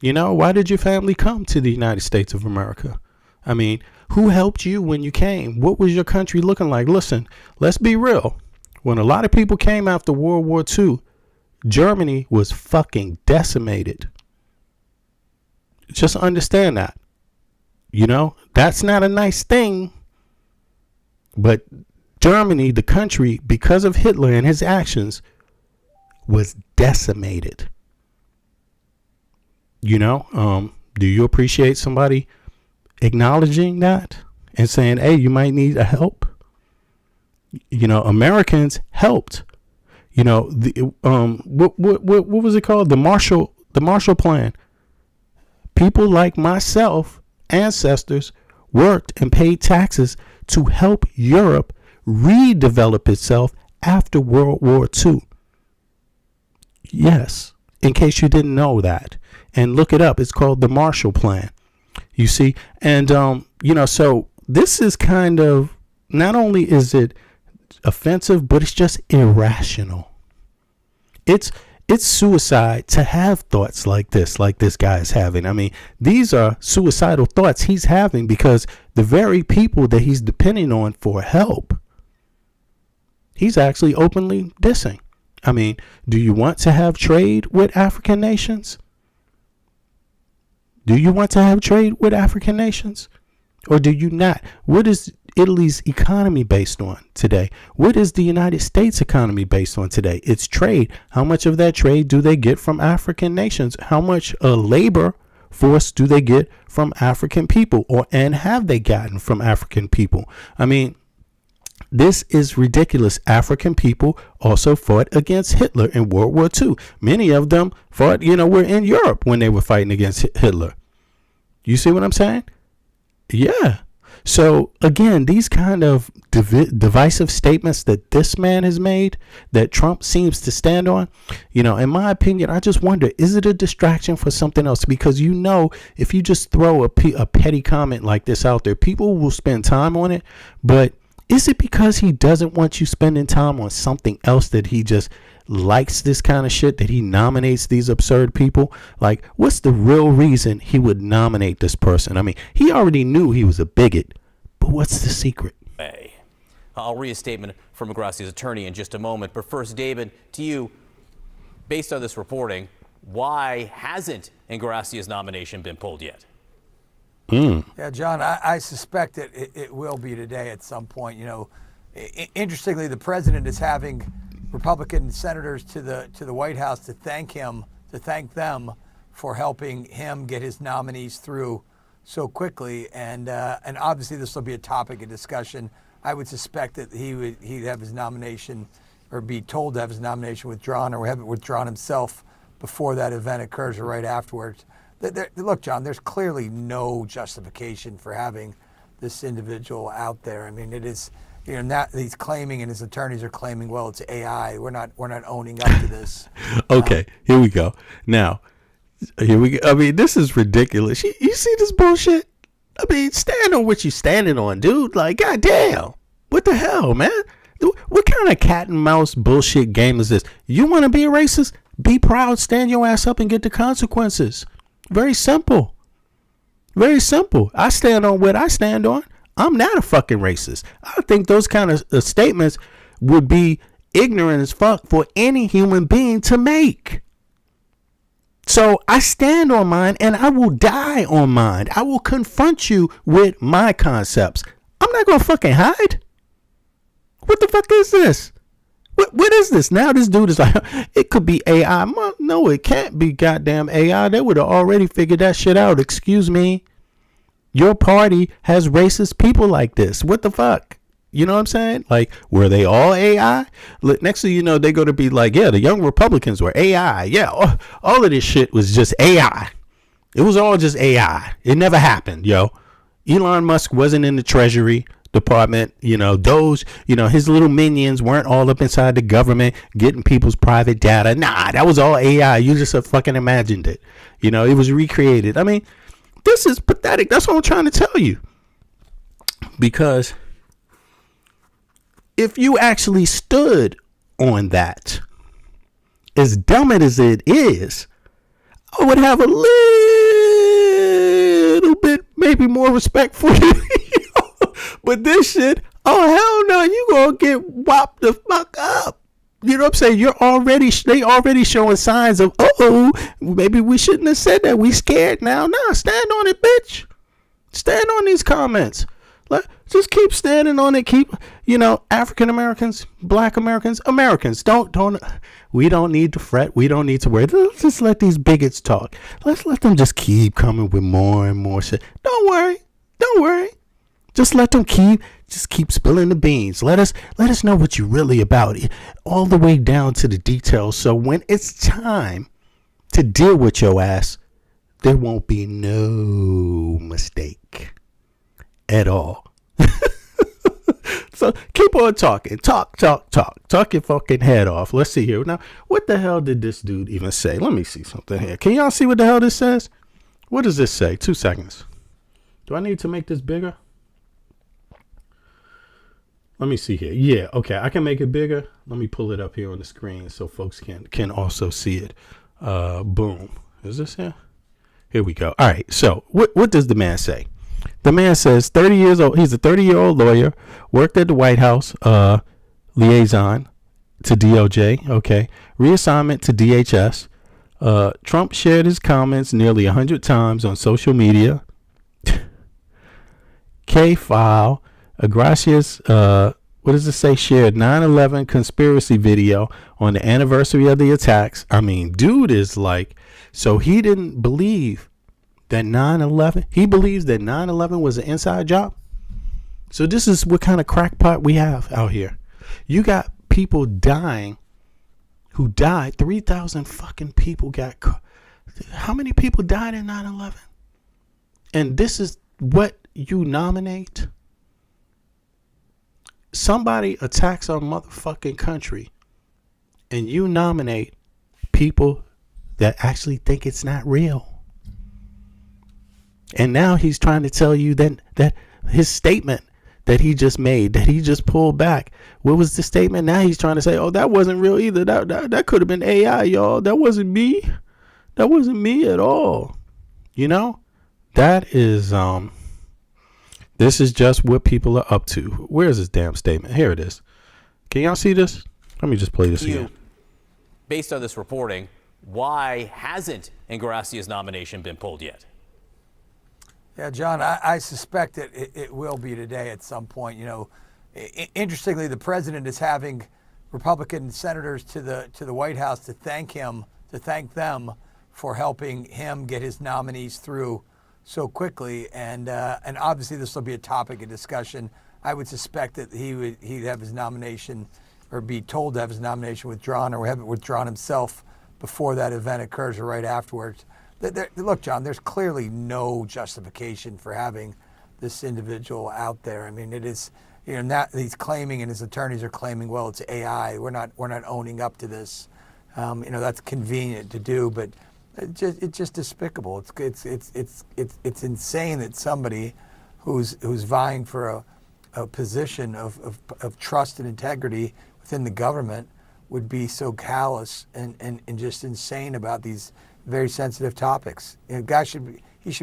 Why did your family come to the United States of America? I mean, who helped you when you came? What was your country looking like? Listen, let's be real. When a lot of people came after World War II, Germany was fucking decimated. Just understand that. That's not a nice thing. But Germany, the country, because of Hitler and his actions, was decimated. Do you appreciate somebody acknowledging that and saying, hey, you might need a help? Americans helped. What was it called? The Marshall Plan. People like myself, ancestors, worked and paid taxes to help Europe redevelop itself after World War II. Yes, in case you didn't know that. And look it up. It's called the Marshall Plan. You see? And, so this is kind of, not only is it offensive, but it's just irrational. It's suicide to have thoughts like this guy is having. I mean, these are suicidal thoughts he's having because the very people that he's depending on for help, he's actually openly dissing. I mean, do you want to have trade with African nations? Do you want to have trade with African nations? Or do you not? What is Italy's economy based on today? What is the United States economy based on today? It's trade. How much of that trade do they get from African nations? How much labor force do they get from African people, and have they gotten from African people? I mean, this is ridiculous. African people also fought against Hitler in World War II. Many of them fought, were in Europe when they were fighting against Hitler. You see what I'm saying? Yeah. So again, these kind of divisive statements that this man has made, that Trump seems to stand on, in my opinion, I just wonder, is it a distraction for something else? Because if you just throw a petty comment like this out there, people will spend time on it. But is it because he doesn't want you spending time on something else that he just likes this kind of shit, that he nominates these absurd people? Like, what's the real reason he would nominate this person? I mean, he already knew he was a bigot, but what's the secret? I'll read a statement from Ingrassia's attorney in just a moment. But first, David, to you, based on this reporting, why hasn't Ingrassia's nomination been pulled yet? Yeah, John, I suspect that it will be today at some point. Interestingly, the president is having Republican senators to the White House to thank them for helping him get his nominees through so quickly, and obviously this will be a topic of discussion. I would suspect that he'd have his nomination, or be told to have his nomination withdrawn, or have it withdrawn himself before that event occurs or right afterwards. Look, John, there's clearly no justification for having this individual out there. I mean, it is, now he's claiming and his attorneys are claiming, well, it's AI. We're not owning up to this. Okay, here we go. Now, here we go. I mean, this is ridiculous. You see this bullshit? I mean, stand on what you standing on, dude. Like, goddamn, what the hell, man? What kind of cat and mouse bullshit game is this? You want to be a racist? Be proud, stand your ass up and get the consequences. Very simple. Very simple. I stand on what I stand on. I'm not a fucking racist. I think those kind of statements would be ignorant as fuck for any human being to make. So I stand on mine and I will die on mine. I will confront you with my concepts. I'm not going to fucking hide. What the fuck is this? What is this? Now this dude is like, it could be AI. No, it can't be goddamn AI. They would have already figured that shit out. Excuse me. Your party has racist people like this. What the fuck? You know what I'm saying? Like, were they all AI? Next thing you know, they're going to be like, yeah, the young Republicans were AI. Yeah, all of this shit was just AI. It was all just AI. It never happened, yo. Elon Musk wasn't in the Treasury Department, those, his little minions weren't all up inside the government getting people's private data. Nah, that was all AI. You just fucking imagined it. It was recreated. I mean, this is pathetic. That's what I'm trying to tell you. Because if you actually stood on that, as dumb as it is, I would have a little bit, maybe more respect for you. But this shit, oh hell no, you gonna get whopped the fuck up. You know what I'm saying? They already showing signs of, maybe we shouldn't have said that. We scared now. Nah, stand on it, bitch. Stand on these comments. Just keep standing on it. Keep, African Americans, Black Americans, we don't need to fret. We don't need to worry. Let's just let these bigots talk. Let's let them just keep coming with more and more shit. Don't worry. Just let them keep spilling the beans. Let us know what you're really about, all the way down to the details. So when it's time to deal with your ass, there won't be no mistake at all. So keep on talking. Talk your fucking head off. Let's see here. Now, what the hell did this dude even say? Let me see something here. Can y'all see what the hell this says? What does this say? 2 seconds. Do I need to make this bigger? Let me see here. Yeah, okay, I can make it bigger. Let me pull it up here on the screen so folks can also see it. Boom. Is this here? Here we go. All right, so what does the man say? The man says 30 years old. He's a 30-year-old lawyer, worked at the White House, liaison to DOJ, okay, reassignment to DHS. Trump shared his comments nearly 100 times on social media. K-File. Ingrassia's, what does it say? Shared 9/11 conspiracy video on the anniversary of the attacks. I mean, dude is like, so he didn't believe that 9/11. He believes that 9/11 was an inside job. So this is what kind of crackpot we have out here. You got people dying who died. 3,000 fucking people got. How many people died in 9/11? And this is what you nominate? Somebody attacks our motherfucking country and you nominate people that actually think it's not real. And now he's trying to tell you that his statement that he just made, that he just pulled back. What was the statement? Now he's trying to say, oh, that wasn't real either. That could have been AI, y'all. That wasn't me. That wasn't me at all. That is, this is just what people are up to. Where's this damn statement? Here it is. Can y'all see this? Let me just play this again. Based on this reporting, why hasn't Ingrassia's nomination been pulled yet? Yeah, John, I suspect that it will be today at some point. Interestingly, the president is having Republican senators to the White House to thank them for helping him get his nominees through so quickly, and obviously this will be a topic of discussion. I would suspect that he'd have his nomination, or be told to have his nomination withdrawn, or have it withdrawn himself before that event occurs or right afterwards. Look, John, there's clearly no justification for having this individual out there. I mean, it is, now he's claiming and his attorneys are claiming, well, it's AI. We're not owning up to this. That's convenient to do, but it's just despicable. It's insane that somebody who's vying for a position of trust and integrity within the government would be so callous and just insane about these very sensitive topics. Guy should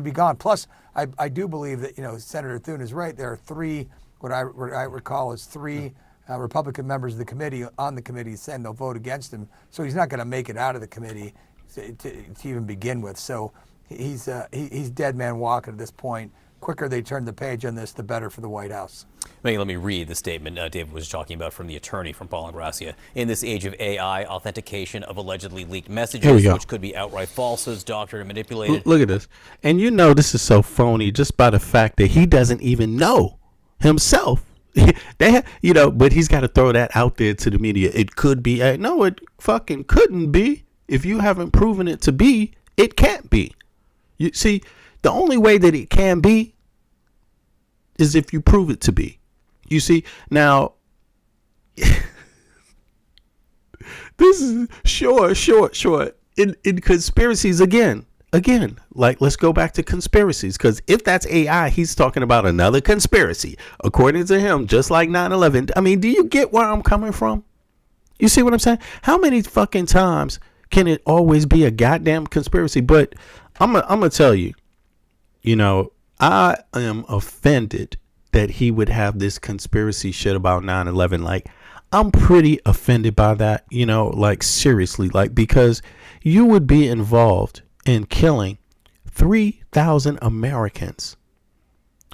be gone. Plus, I do believe that Senator Thune is right. There are three, what I recall is three Republican members of the committee on the committee saying they'll vote against him. So he's not going to make it out of the committee to even begin with. So he's dead man walking at this point. Quicker they turn the page on this, the better for the White House. Let me read the statement David was talking about from the attorney from Paul Ingrassia. In this age of AI, authentication of allegedly leaked messages, which could be outright falsehoods, doctored and manipulated. Look at this. And this is so phony just by the fact that he doesn't even know himself. But he's got to throw that out there to the media. It could be. No, it fucking couldn't be. If you haven't proven it to be, it can't be. You see, the only way that it can be is if you prove it to be. You see, now, this is sure. In conspiracies, again, like, let's go back to conspiracies, because if that's AI, he's talking about another conspiracy, according to him, just like 9/11. I mean, do you get where I'm coming from? You see what I'm saying? How many fucking times can it always be a goddamn conspiracy? But I'm gonna tell you, I am offended that he would have this conspiracy shit about 9/11. Like, I'm pretty offended by that, like, seriously, like, because you would be involved in killing 3,000 Americans,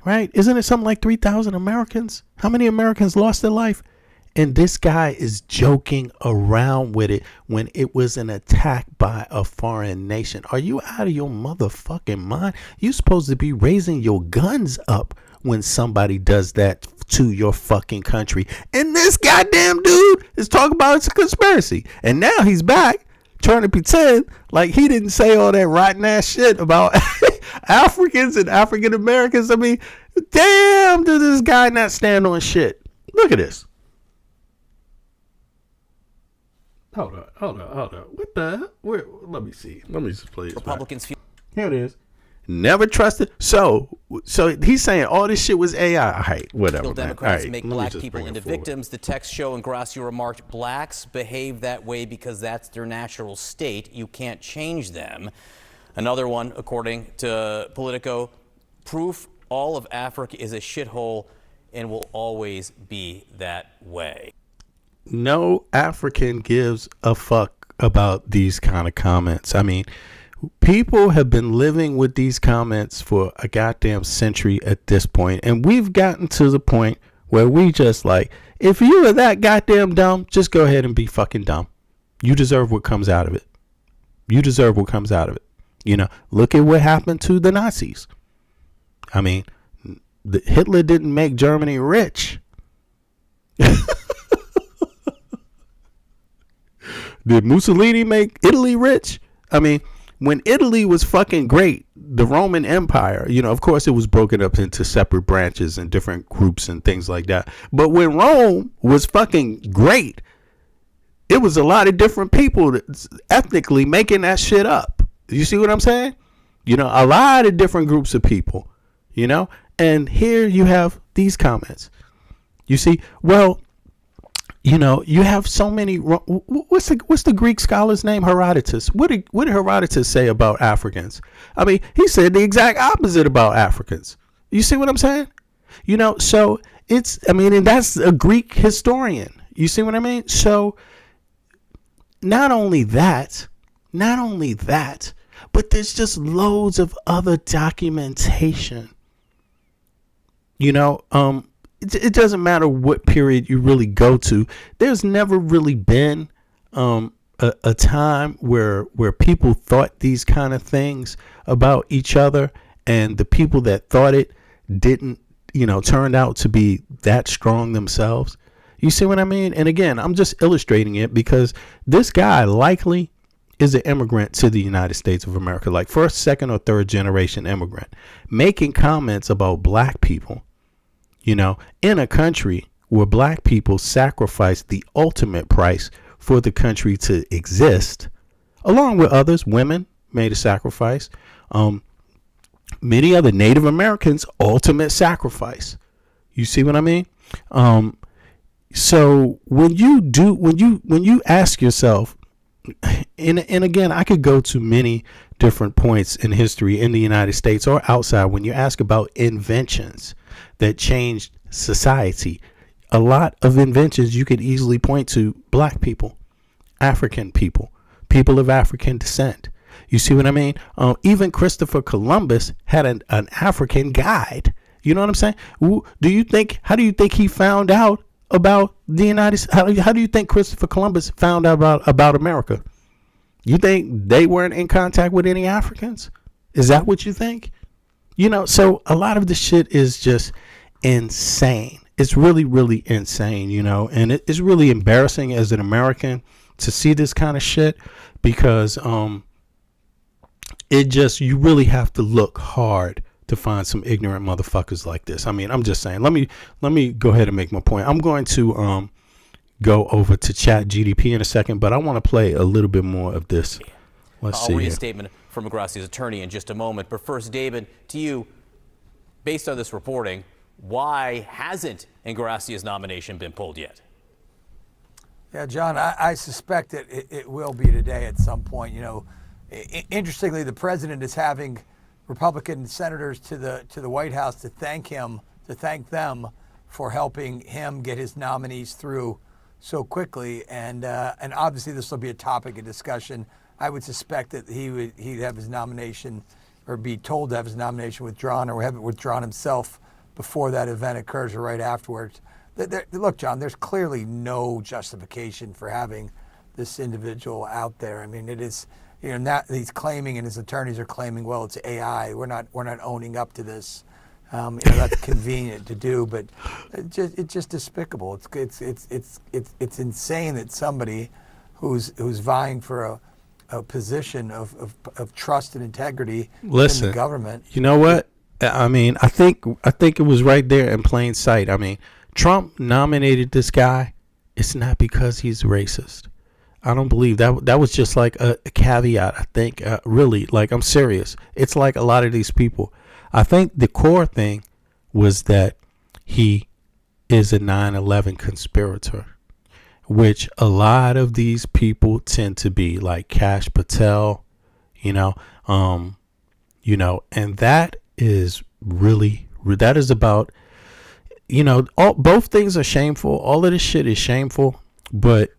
right? Isn't it something like 3,000 Americans? How many Americans lost their life? And this guy is joking around with it when it was an attack by a foreign nation. Are you out of your motherfucking mind? You're supposed to be raising your guns up when somebody does that to your fucking country. And this goddamn dude is talking about it's a conspiracy. And now he's back trying to pretend like he didn't say all that rotten ass shit about Africans and African Americans. I mean, damn, does this guy not stand on shit? Look at this. Hold on. What the hell? Where? Let me see. Let me just play this. Republicans feel. Here it is. Never trusted. So he's saying all this shit was AI. All right, whatever. Democrats make black people into victims. The text show Ingrassia remarked, blacks behave that way because that's their natural state. You can't change them. Another one, according to Politico, proof all of Africa is a shithole and will always be that way. No African gives a fuck about these kind of comments. I mean, people have been living with these comments for a goddamn century at this point, and we've gotten to the point where we just like, if you are that goddamn dumb, just go ahead and be fucking dumb. You deserve what comes out of it. Look at what happened to the Nazis. I mean, Hitler didn't make Germany rich. Did Mussolini make Italy rich? I mean, when Italy was fucking great, the Roman Empire, of course it was broken up into separate branches and different groups and things like that. But when Rome was fucking great, it was a lot of different people ethnically making that shit up. You see what I'm saying? A lot of different groups of people, and here you have these comments. You see, well, you have so many. What's the Greek scholar's name? Herodotus. What did Herodotus say about Africans? I mean, he said the exact opposite about Africans. You see what I'm saying? So and that's a Greek historian. You see what I mean? So not only that, but there's just loads of other documentation. It doesn't matter what period you really go to. There's never really been a time where people thought these kind of things about each other, and the people that thought it didn't, turned out to be that strong themselves. You see what I mean? And again, I'm just illustrating it because this guy likely is an immigrant to the United States of America, like first, second, or third generation immigrant, making comments about black people, you know, in a country where black people sacrificed the ultimate price for the country to exist, along with others. Women made a sacrifice. Many other Native Americans, ultimate sacrifice. You see what I mean? So when you ask yourself, and again, I could go to many different points in history in the United States or outside. When you ask about inventions that changed society, a lot of inventions you could easily point to black people, African people, people of African descent. You see what I mean? Even Christopher Columbus had an African guide. You know what I'm saying? How do you think he found out about the United States? How do you think Christopher Columbus found out about America? You think they weren't in contact with any Africans? Is that what you think? You know, so a lot of the shit is just insane. It's really, really insane, you know, and it's really embarrassing as an American to see this kind of shit, because you really have to look hard to find some ignorant motherfuckers like this. I mean, I'm just saying, let me go ahead and make my point. I'm going to go over to Chat GDP in a second, but I want to play a little bit more of this. I'll read a statement from Ingrassia's attorney in just a moment. But first, David, to you, based on this reporting, why hasn't Ingrassia's nomination been pulled yet? Yeah, John, I suspect it will be today at some point. You know, interestingly, the president is having Republican senators to the White House to thank them for helping him get his nominees through so quickly, and obviously this will be a topic of discussion. I would suspect that he'd have his nomination, or be told to have his nomination withdrawn, or have it withdrawn himself before that event occurs or right afterwards. Look, John, there's clearly no justification for having this individual out there. I mean, it is, you know, not, he's claiming, and his attorneys are claiming, well, it's AI. We're not owning up to this. You know, that's convenient to do, but it's just despicable. It's insane that somebody who's vying for a position of trust and integrity in the government. You know what? I mean, I think it was right there in plain sight. I mean, Trump nominated this guy. It's not because he's racist. I don't believe that. That was just like a caveat. I think really, like, I'm serious. It's like a lot of these people. I think the core thing was that he is a 9/11 conspirator, which a lot of these people tend to be, like Kash Patel, you know, and that is really, that is about, you know, both things are shameful. All of this shit is shameful, but,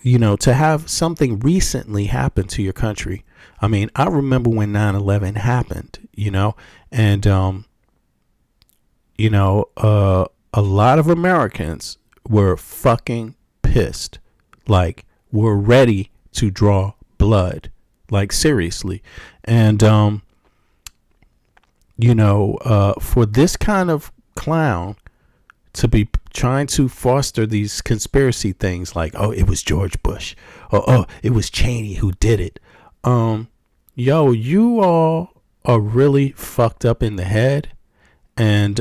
you know, to have something recently happen to your country. I mean, I remember when 9/11 happened, you know, and, you know, a lot of Americans were fucking pissed, like, were ready to draw blood, like, seriously. And, you know, for this kind of clown to be trying to foster these conspiracy things like, oh, it was George Bush, or oh, it was Cheney who did it. Yo, you all are really fucked up in the head, and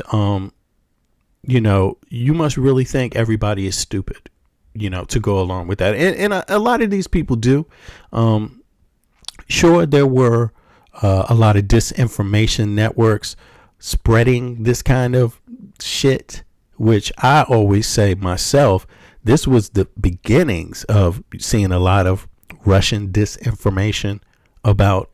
you know, you must really think everybody is stupid, you know, to go along with that. And a lot of these people do. Sure, there were a lot of disinformation networks spreading this kind of shit, which I always say myself, this was the beginnings of seeing a lot of Russian disinformation about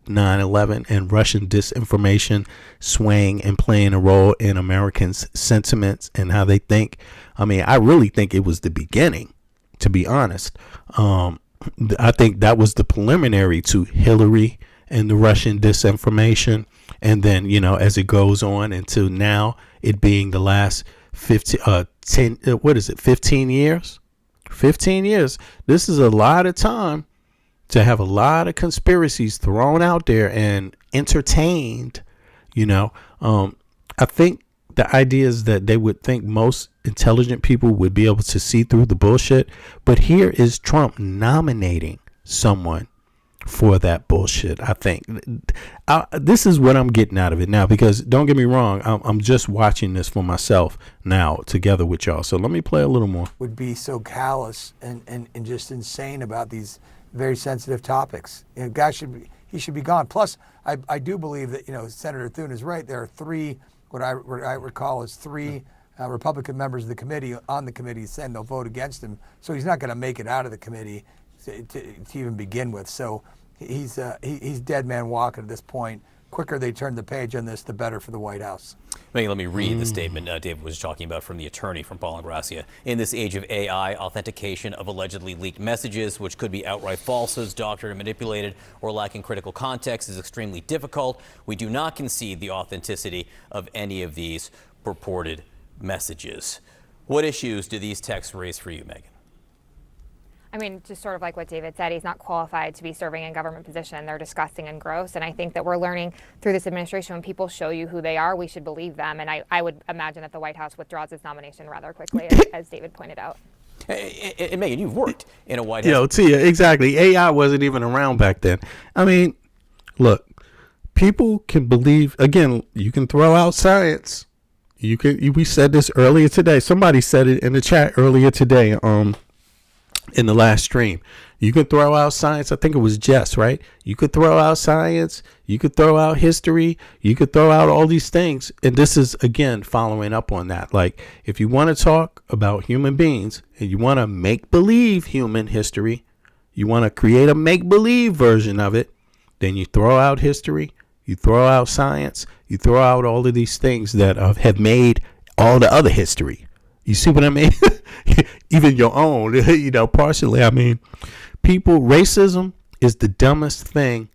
9/11, and Russian disinformation swaying and playing a role in Americans' sentiments and how they think. I mean, I really think it was the beginning, to be honest. I think that was the preliminary to Hillary and the Russian disinformation. And then, you know, as it goes on until now, it being the last 15 years? 15 years. This is a lot of time to have a lot of conspiracies thrown out there and entertained, you know. I think the idea is that they would think most intelligent people would be able to see through the bullshit. But here is Trump nominating someone for that bullshit. I think this is what I'm getting out of it now, because don't get me wrong, I'm just watching this for myself now together with y'all. So let me play a little more. Would be so callous and just insane about these very sensitive topics. You know, guy he should be gone. Plus, I do believe that, you know, Senator Thune is right. There are three, what I recall is three Republican members of the committee on the committee saying they'll vote against him. So he's not going to make it out of the committee to even begin with. So he's dead man walking at this point. Quicker they turn the page on this, the better for the White House. Let me read the statement David was talking about from the attorney from Paul Ingrassia. In this age of AI, authentication of allegedly leaked messages, which could be outright falsehoods, doctored and manipulated, or lacking critical context, is extremely difficult. We do not concede the authenticity of any of these purported messages. What issues do these texts raise for you, Megan? I mean, just sort of like what David said, he's not qualified to be serving in government position. They're disgusting and gross. And I think that we're learning through this administration, when people show you who they are, we should believe them. And I would imagine that the White House withdraws its nomination rather quickly, as David pointed out. And Megan, you've worked in a White House. Yo, Tia, exactly. AI wasn't even around back then. I mean, look, people can believe, again, you can throw out science. We said this earlier today. Somebody said it in the chat earlier today. In the last stream, you could throw out science. I think it was Jess, right? You could throw out science. You could throw out history. You could throw out all these things. And this is, again, following up on that. Like, if you want to talk about human beings and you want to make believe human history, you want to create a make believe version of it, then you throw out history, you throw out science, you throw out all of these things that have made all the other history. You see what I mean? Even your own, you know, partially. I mean, racism is the dumbest thing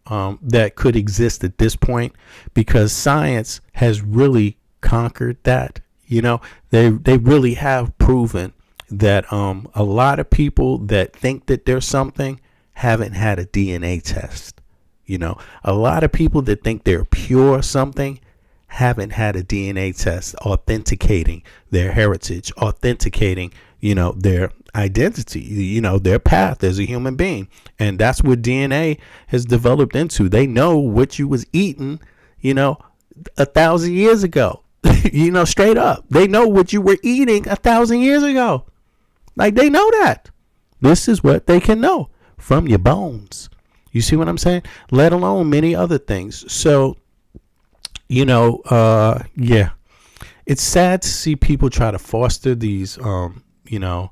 that could exist at this point, because science has really conquered that. You know, they really have proven that a lot of people that think that they're something haven't had a DNA test. You know, a lot of people that think they're pure something haven't had a DNA test authenticating their heritage, authenticating, you know, their identity, you know, their path as a human being. And that's what DNA has developed into. They know what you was eating, you know, 1,000 years ago, you know, straight up. They know what you were eating 1,000 years ago. Like, they know that. This is what they can know from your bones. You see what I'm saying? Let alone many other things. So, you know, yeah, it's sad to see people try to foster these, you know,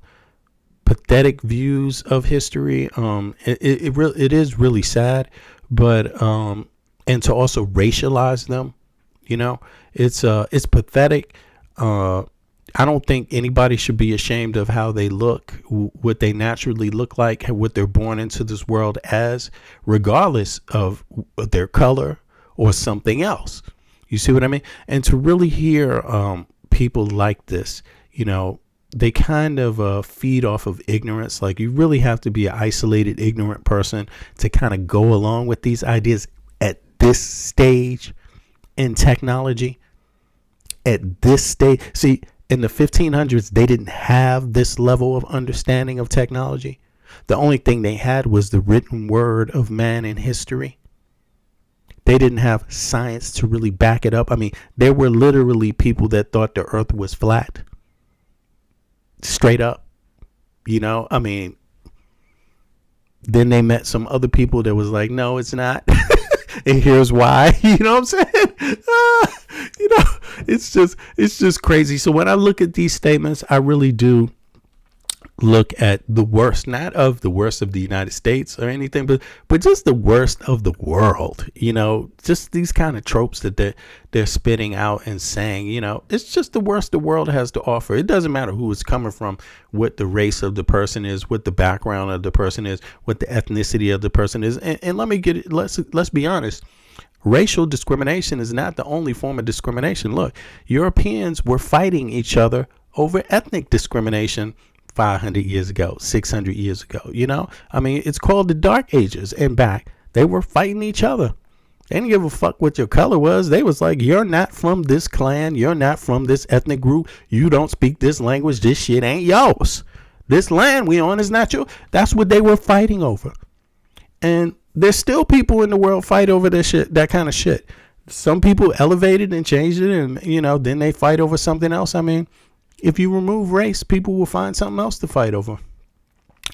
pathetic views of history. It is really sad, but and to also racialize them, you know, it's pathetic. I don't think anybody should be ashamed of how they look, what they naturally look like, what they're born into this world as, regardless of their color or something else. You see what I mean? And to really hear people like this, you know, they kind of feed off of ignorance. Like, you really have to be an isolated, ignorant person to kind of go along with these ideas at this stage in technology. At this stage. See, in the 1500s, they didn't have this level of understanding of technology. The only thing they had was the written word of man in history. They didn't have science to really back it up. I mean, there were literally people that thought the earth was flat. Straight up. You know, I mean, then they met some other people that was like, no, it's not. And here's why. You know what I'm saying? You know, it's just crazy. So when I look at these statements, I really do look at the worst, not of the worst of the United States or anything, but just the worst of the world. You know, just these kind of tropes that they're spitting out and saying, you know, it's just the worst the world has to offer. It doesn't matter who it's coming from, what the race of the person is, what the background of the person is, what the ethnicity of the person is. And let me get it. Let's be honest. Racial discrimination is not the only form of discrimination. Look, Europeans were fighting each other over ethnic discrimination 500 years ago, 600 years ago. You know, I mean, it's called the Dark Ages, and back they were fighting each other. They didn't give a fuck what your color was. They was like, you're not from this clan. You're not from this ethnic group. You don't speak this language. This shit ain't yours. This land we on is not yours. That's what they were fighting over. And there's still people in the world fight over this shit, that kind of shit. Some people elevated and changed it, and then they fight over something else. I mean, if you remove race, people will find something else to fight over.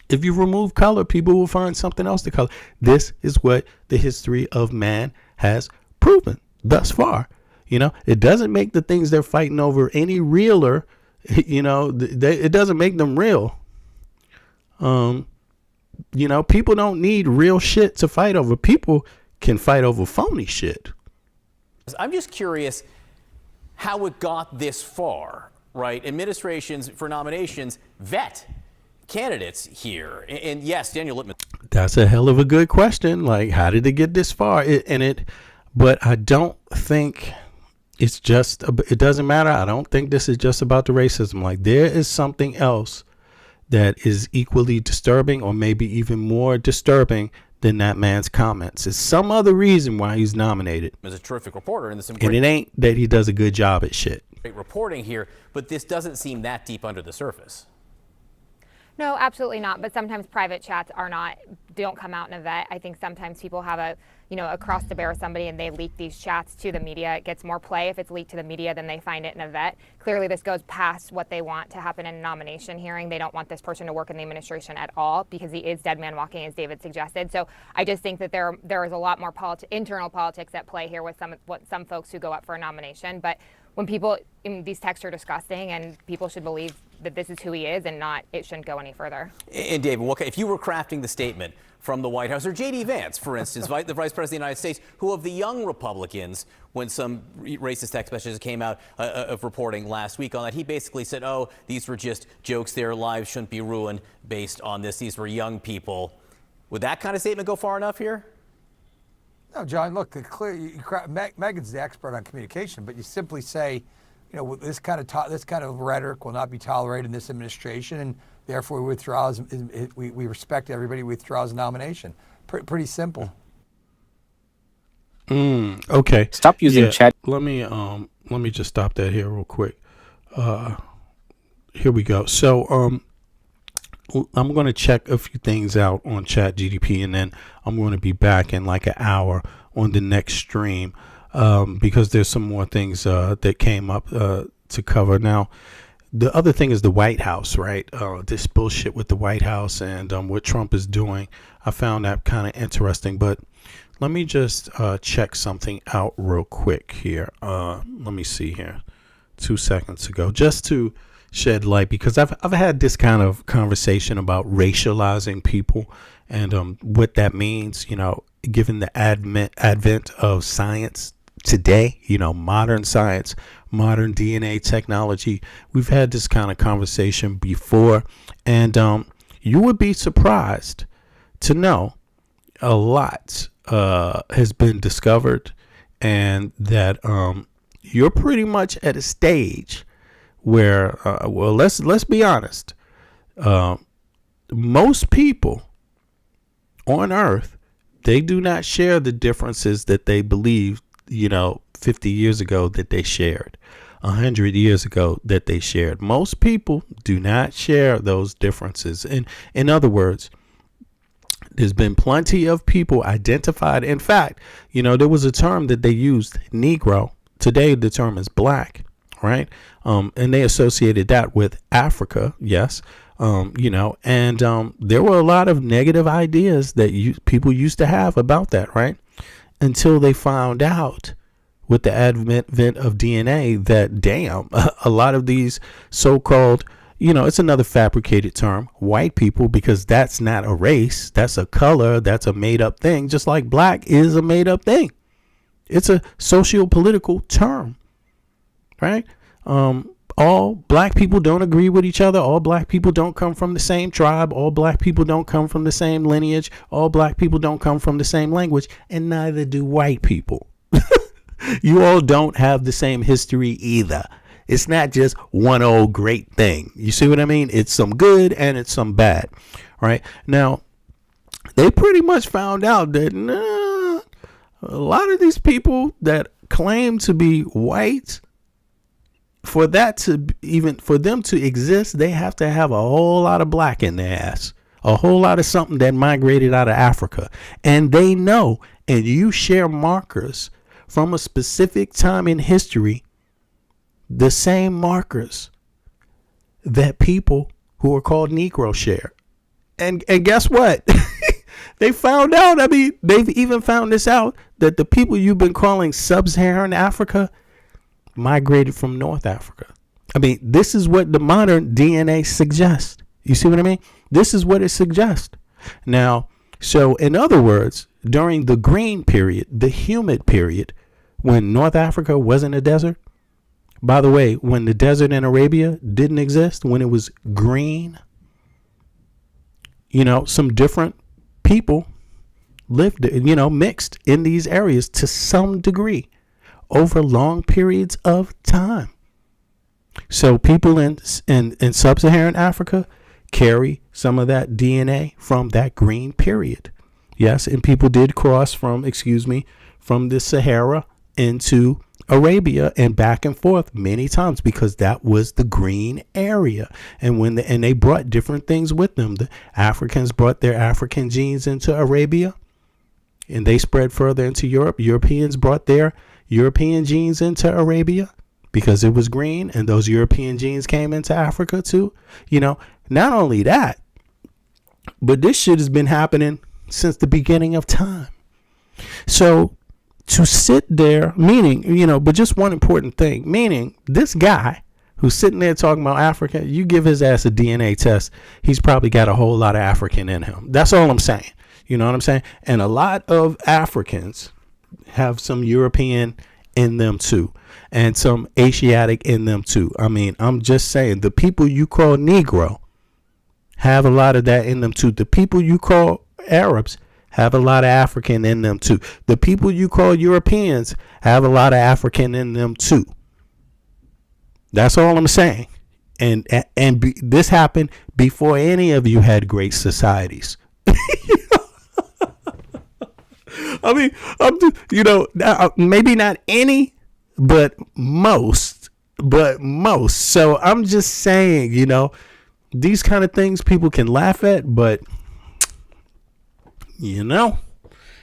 If you remove color, people will find something else to color. This is what the history of man has proven thus far. It doesn't make the things they're fighting over any realer. It doesn't make them real. People don't need real shit to fight over. People can fight over phony shit. I'm just curious how it got this far, right? Administrations for nominations vet candidates here. And yes, Daniel Littman. That's a hell of a good question. Like, how did it get this far? But I don't think it doesn't matter. I don't think this is just about the racism. Like, there is something else that is equally disturbing, or maybe even more disturbing than that man's comments. It's some other reason why he's nominated. As a terrific reporter, and it ain't that he does a good job at shit. Great reporting here, but this doesn't seem that deep under the surface. No, absolutely not. But sometimes private chats don't come out in a vet. I think sometimes people have a cross to bear with somebody and they leak these chats to the media. It gets more play if it's leaked to the media than they find it in a vet. Clearly, this goes past what they want to happen in a nomination hearing. They don't want this person to work in the administration at all because he is dead man walking, as David suggested. So I just think that there is a lot more internal politics at play here with some folks who go up for a nomination. But when these texts are disgusting, and people should believe that this is who he is, and it shouldn't go any further. And David, if you were crafting the statement from the White House, or J.D. Vance, for instance, the Vice President of the United States, who of the young Republicans, when some racist text messages came out of reporting last week on that, he basically said, these were just jokes, their lives shouldn't be ruined based on this. These were young people. Would that kind of statement go far enough here? No, John, look, Megan's the expert on communication, but you simply say, this kind of rhetoric will not be tolerated in this administration, and therefore we respect everybody who withdraws a nomination. Pretty simple. Okay. Stop using chat. Let me just stop that here real quick. Here we go. So I'm going to check a few things out on ChatGPT, and then I'm going to be back in like an hour on the next stream because there's some more things that came up to cover. Now, the other thing is the White House, right? This bullshit with the White House and what Trump is doing. I found that kind of interesting, but let me just check something out real quick here. Let me see here. 2 seconds ago, just to shed light, because I've had this kind of conversation about racializing people and what that means, given the advent of science today, modern science, modern DNA technology. We've had this kind of conversation before, and you would be surprised to know a lot has been discovered, and that you're pretty much at a stage where, let's be honest, most people on Earth, they do not share the differences that they believed, 50 years ago that they shared, 100 years ago that they shared. Most people do not share those differences. And in other words, there's been plenty of people identified. In fact, there was a term that they used, Negro. Today, the term is black. Right. And they associated that with Africa. Yes. And there were a lot of negative ideas that people used to have about that. Right. Until they found out with the advent of DNA that, damn, a lot of these so-called, it's another fabricated term, white people, because that's not a race. That's a color. That's a made up thing. Just like black is a made up thing. It's a socio-political term. Right? All black people don't agree with each other. All black people don't come from the same tribe. All black people don't come from the same lineage. All black people don't come from the same language. And neither do white people. You all don't have the same history either. It's not just one old great thing. You see what I mean? It's some good and it's some bad. Right? Now, they pretty much found out that a lot of these people that claim to be white, for them to exist, they have to have a whole lot of black in their ass. a whole lot of something that migrated out of Africa. And they know, and you share markers from a specific time in history, the same markers that people who are called Negro share. And guess what? They found out, I mean, they've even found this out, that the people you've been calling sub-Saharan Africa migrated from North Africa. I mean, this is what the modern DNA suggests. You see what I mean? This is what it suggests. Now, so in other words, during the green period, the humid period, when North Africa wasn't a desert, by the way, when the desert in Arabia didn't exist, when it was green, you know, some different people lived, you know, mixed in these areas to some degree over long periods of time. So people in sub-Saharan Africa carry some of that DNA from that green period. Yes, and people did cross from the Sahara into Arabia and back and forth many times because that was the green area. And they brought different things with them. The Africans brought their African genes into Arabia and they spread further into Europe. Europeans brought their European genes into Arabia because it was green, and those European genes came into Africa too. You know, not only that, but this shit has been happening since the beginning of time. So to sit there, meaning, you know, but just one important thing, meaning this guy who's sitting there talking about Africa, you give his ass a DNA test, he's probably got a whole lot of African in him. That's all I'm saying. You know what I'm saying? And a lot of Africans have some European in them too, and some Asiatic in them too. I mean, I'm just saying, the people you call Negro have a lot of that in them too. The people you call Arabs have a lot of African in them too. The people you call Europeans have a lot of African in them too. That's all I'm saying. And this happened before any of you had great societies. I mean, you know, maybe not any, but most. So I'm just saying, you know, these kind of things people can laugh at, but you know.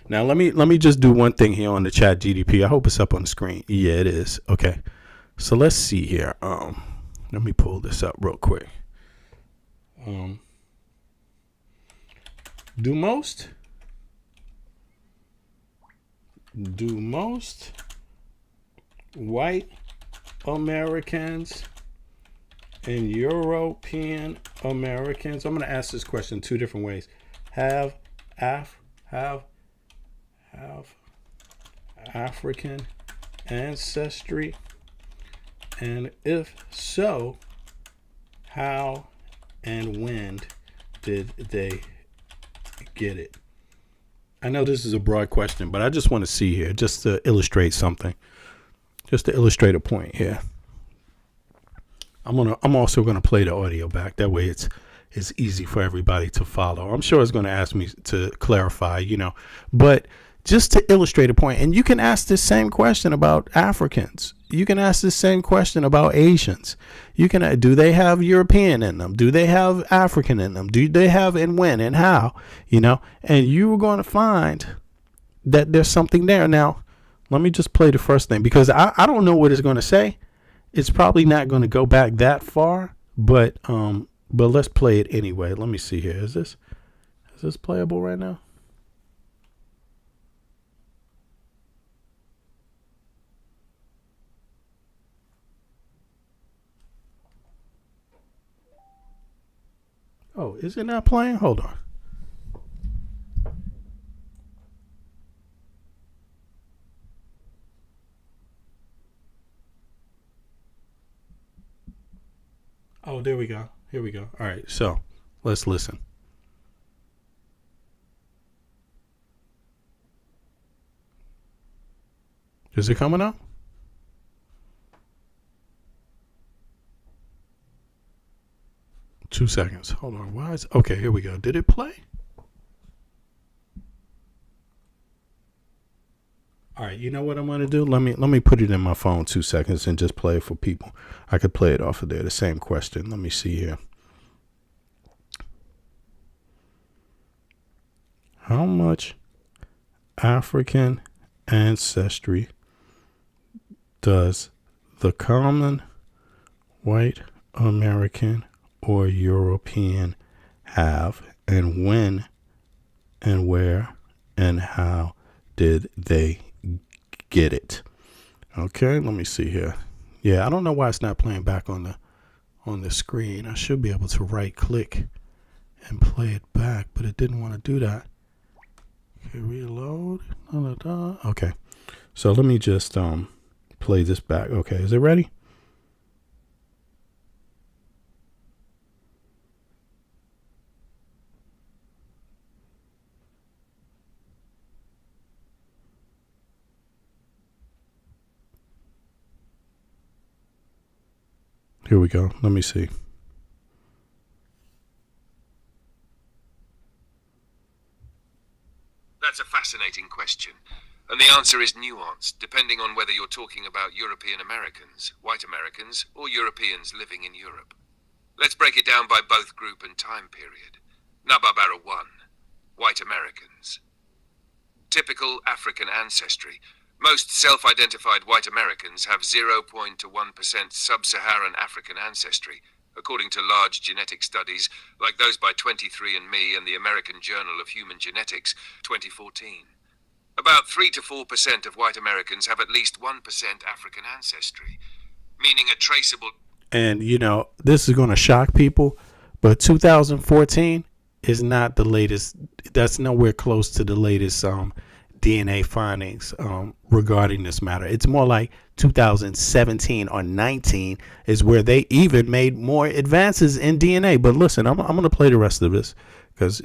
Now let me just do one thing here on the chat GDP. I hope it's up on the screen. Yeah, it is. Okay. So let's see here. Let me pull this up real quick. Do most white Americans and European Americans, I'm going to ask this question two different ways, have African ancestry, and if so, how and when did they get it? I know this is a broad question, but I just want to see here, just to illustrate something, just to illustrate a point here. I'm also gonna play the audio back. That way it's easy for everybody to follow. I'm sure it's gonna ask me to clarify, you know, but just to illustrate a point. And you can ask this same question about Africans. You can ask the same question about Asians. You can, do they have European in them? Do they have African in them? Do they have, and when and how? You know, and you're going to find that there's something there. Now, let me just play the first thing, because I don't know what it's going to say. It's probably not going to go back that far, but let's play it anyway. Let me see here. Is this playable right now? Oh, is it not playing? Hold on. Oh, there we go. Here we go. All right, so let's listen. Is it coming up? Two seconds. Hold on. Why is okay? Here we go. Did it play? All right. You know what I'm gonna do? Let me put it in my phone 2 seconds and just play it for people. I could play it off of there. The same question. Let me see here. how much African ancestry does the common white American or European have, and when and where and how did they get it? Okay, let me see here. Yeah, I don't know why it's not playing back on the screen. I should be able to right click and play it back, but it didn't want to do that. Okay, reload. Okay, so let me just play this back. Okay, is it ready? Here we go. Let me see. That's a fascinating question, and the answer is nuanced, depending on whether you're talking about European Americans, white Americans, or Europeans living in Europe. Let's break it down by both group and time period. Nababara 1, white Americans. Typical African ancestry. Most self-identified white Americans have 0.1% to 1% sub-Saharan African ancestry, according to large genetic studies like those by 23andMe and the American Journal of Human Genetics, 2014. About 3 to 4% of white Americans have at least 1% African ancestry, meaning a traceable... And, you know, this is going to shock people, but 2014 is not the latest. That's nowhere close to the latest DNA findings regarding this matter. It's more like 2017 or 19 is where they even made more advances in DNA. But listen, I'm going to play the rest of this because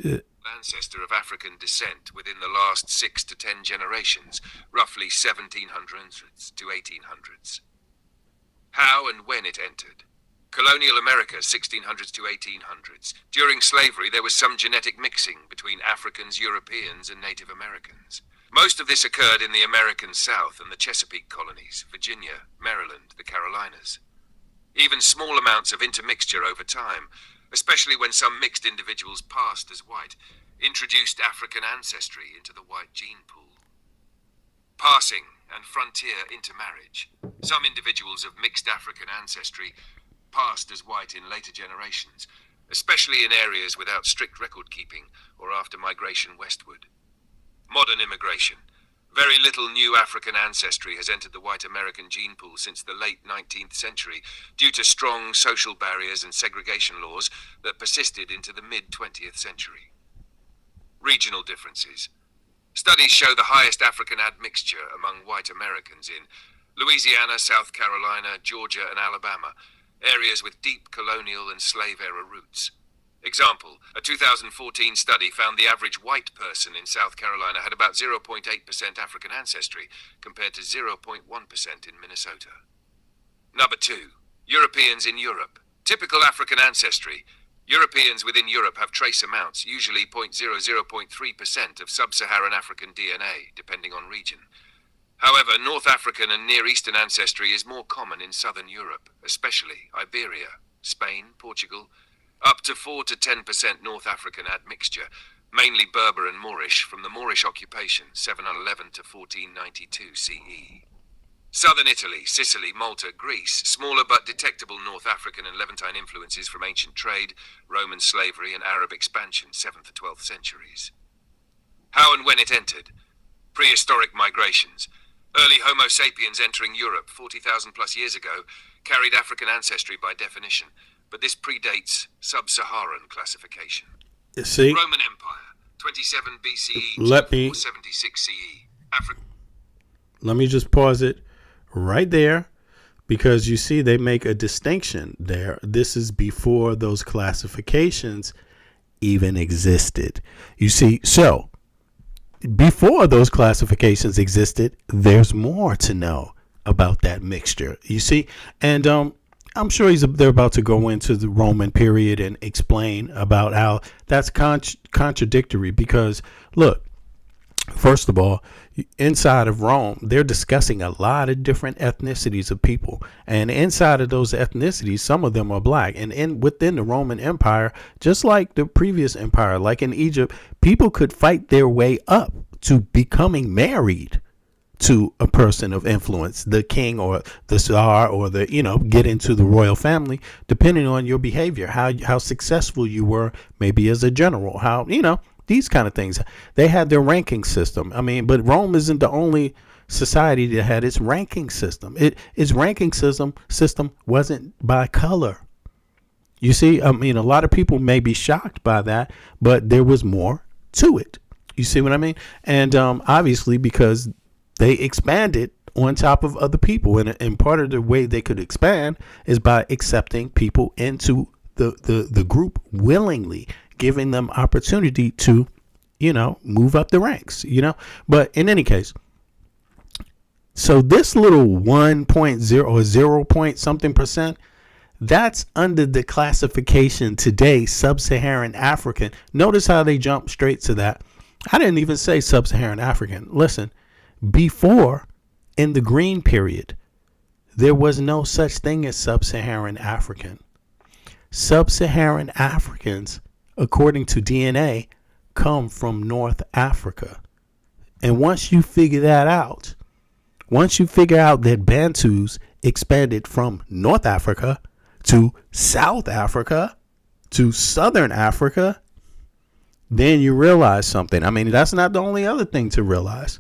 ancestor of African descent within the last 6 to 10 generations, roughly 1700s to 1800s. How and when it entered. Colonial America, 1600s to 1800s. During slavery, there was some genetic mixing between Africans, Europeans, and Native Americans. Most of this occurred in the American South and the Chesapeake colonies, Virginia, Maryland, the Carolinas. Even small amounts of intermixture over time, especially when some mixed individuals passed as white, introduced African ancestry into the white gene pool. Passing and frontier intermarriage. Some individuals of mixed African ancestry passed as white in later generations, especially in areas without strict record keeping or after migration westward. Modern immigration. Very little new African ancestry has entered the white American gene pool since the late 19th century due to strong social barriers and segregation laws that persisted into the mid-20th century. Regional differences. Studies show the highest African admixture among white Americans in Louisiana, South Carolina, Georgia, and Alabama, areas with deep colonial and slave-era roots. Example, a 2014 study found the average white person in South Carolina had about 0.8% African ancestry, compared to 0.1% in Minnesota. Number 2, Europeans in Europe. Typical African ancestry. Europeans within Europe have trace amounts, usually 0.00.3% of sub-Saharan African DNA, depending on region. However, North African and Near Eastern ancestry is more common in Southern Europe, especially Iberia, Spain, Portugal, up to 4 to 10% North African admixture, mainly Berber and Moorish, from the Moorish occupation 711 to 1492 CE. Southern Italy, Sicily, Malta, Greece, smaller but detectable North African and Levantine influences from ancient trade, Roman slavery, and Arab expansion 7th to 12th centuries. How and when it entered. Prehistoric migrations. Early Homo sapiens entering Europe 40,000 plus years ago carried African ancestry by definition, but this predates sub-Saharan classification. See, Roman Empire, 27 BCE to 476 CE. Let me just pause it right there, because you see they make a distinction there. This is before those classifications even existed. You see, so before those classifications existed, there's more to know about that mixture. You see, and I'm sure they're about to go into the Roman period and explain about how that's contradictory, because look, first of all, inside of Rome, they're discussing a lot of different ethnicities of people. And inside of those ethnicities, some of them are black. And within the Roman Empire, just like the previous empire, like in Egypt, people could fight their way up to becoming married to a person of influence, the king or the czar, or the, get into the royal family, depending on your behavior, how successful you were, maybe as a general, how, these kind of things. They had their ranking system. But Rome isn't the only society that had its ranking system. Its ranking system wasn't by color. You see, a lot of people may be shocked by that, but there was more to it. You see what I mean? And obviously, because they expanded on top of other people. And part of the way they could expand is by accepting people into the group willingly, giving them opportunity to, move up the ranks, But in any case, so this little 1.0 or 0 point something percent, that's under the classification today, sub-Saharan African. Notice how they jump straight to that. I didn't even say sub-Saharan African. Listen, before, in the green period, there was no such thing as sub-Saharan African. Sub-Saharan Africans, according to DNA, come from North Africa. And once you figure out that Bantus expanded from North Africa to South Africa to Southern Africa, then you realize something. That's not the only other thing to realize,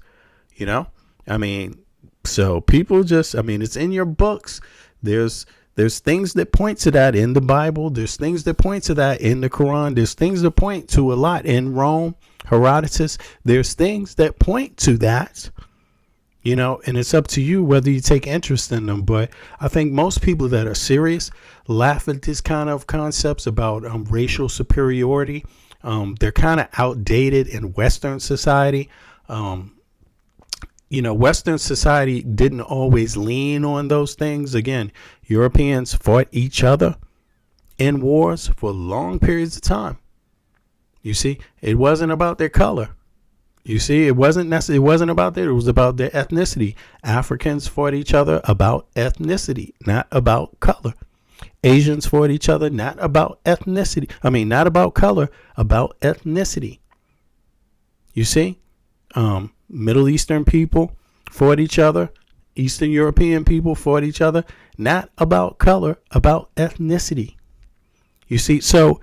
so people just, it's in your books. There's things that point to that in the Bible. There's things that point to that in the Quran. There's things that point to a lot in Rome, Herodotus. There's things that point to that, and it's up to you whether you take interest in them. But I think most people that are serious laugh at this kind of concepts about racial superiority. They're kind of outdated in Western society. Western society didn't always lean on those things. Again, Europeans fought each other in wars for long periods of time. You see, it wasn't about their color. You see, it wasn't about that. It was about their ethnicity. Africans fought each other about ethnicity, not about color. Asians fought each other, not about ethnicity. Not about color, about ethnicity. You see, Middle Eastern people fought each other. Eastern European people fought each other, not about color, about ethnicity. You see, so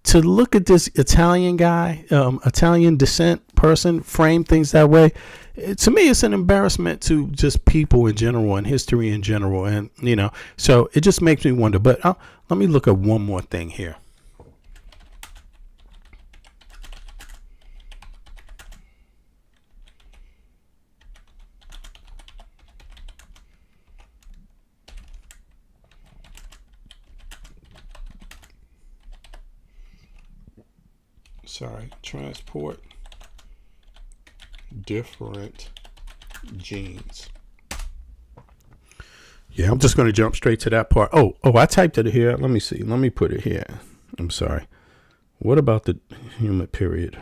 to look at this Italian guy, Italian descent person, frame things that way, to me, it's an embarrassment to just people in general and history in general. And, so it just makes me wonder. But let me look at one more thing here. Transport different genes. Yeah, I'm just going to jump straight to that part. Oh, I typed it here. Let me see. Let me put it here. I'm sorry. What about the human period?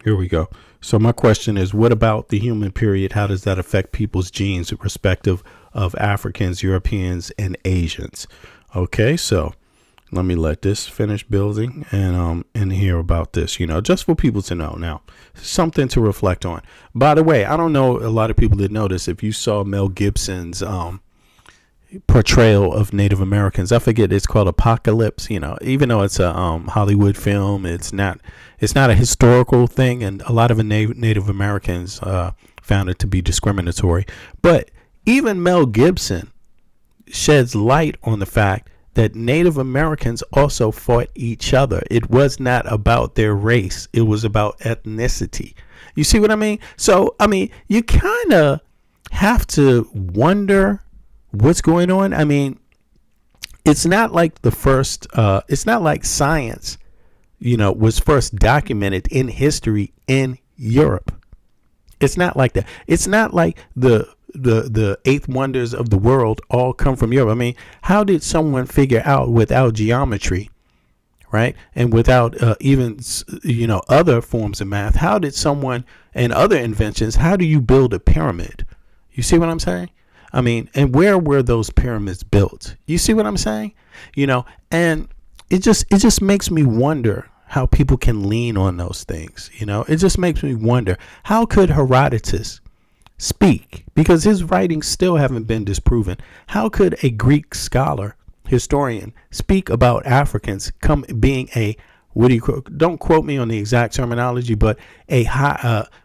Here we go. So my question is, what about the human period? How does that affect people's genes, respective of Africans, Europeans, and Asians? Okay, so let me let this finish building and hear about this, just for people to know. Now, something to reflect on. By the way, I don't know a lot of people that know this. If you saw Mel Gibson's portrayal of Native Americans, I forget, it's called Apocalypse, even though it's a Hollywood film, it's not a historical thing, and a lot of Native Americans found it to be discriminatory. But even Mel Gibson sheds light on the fact that Native Americans also fought each other. It was not about their race, it was about ethnicity. You see what I mean? So you kind of have to wonder what's going on. it's not like the first, it's not like science, was first documented in history in Europe. It's not like that. It's not like the eighth wonders of the world all come from Europe. I mean, how did someone figure out without geometry, right, and without even other forms of math? How did someone and other inventions? How do you build a pyramid? You see what I'm saying? I mean, and where were those pyramids built? You see what I'm saying? And it just makes me wonder how people can lean on those things. It just makes me wonder, how could Herodotus speak, because his writings still haven't been disproven? How could a Greek scholar, historian, speak about Africans being a, don't quote me on the exact terminology, but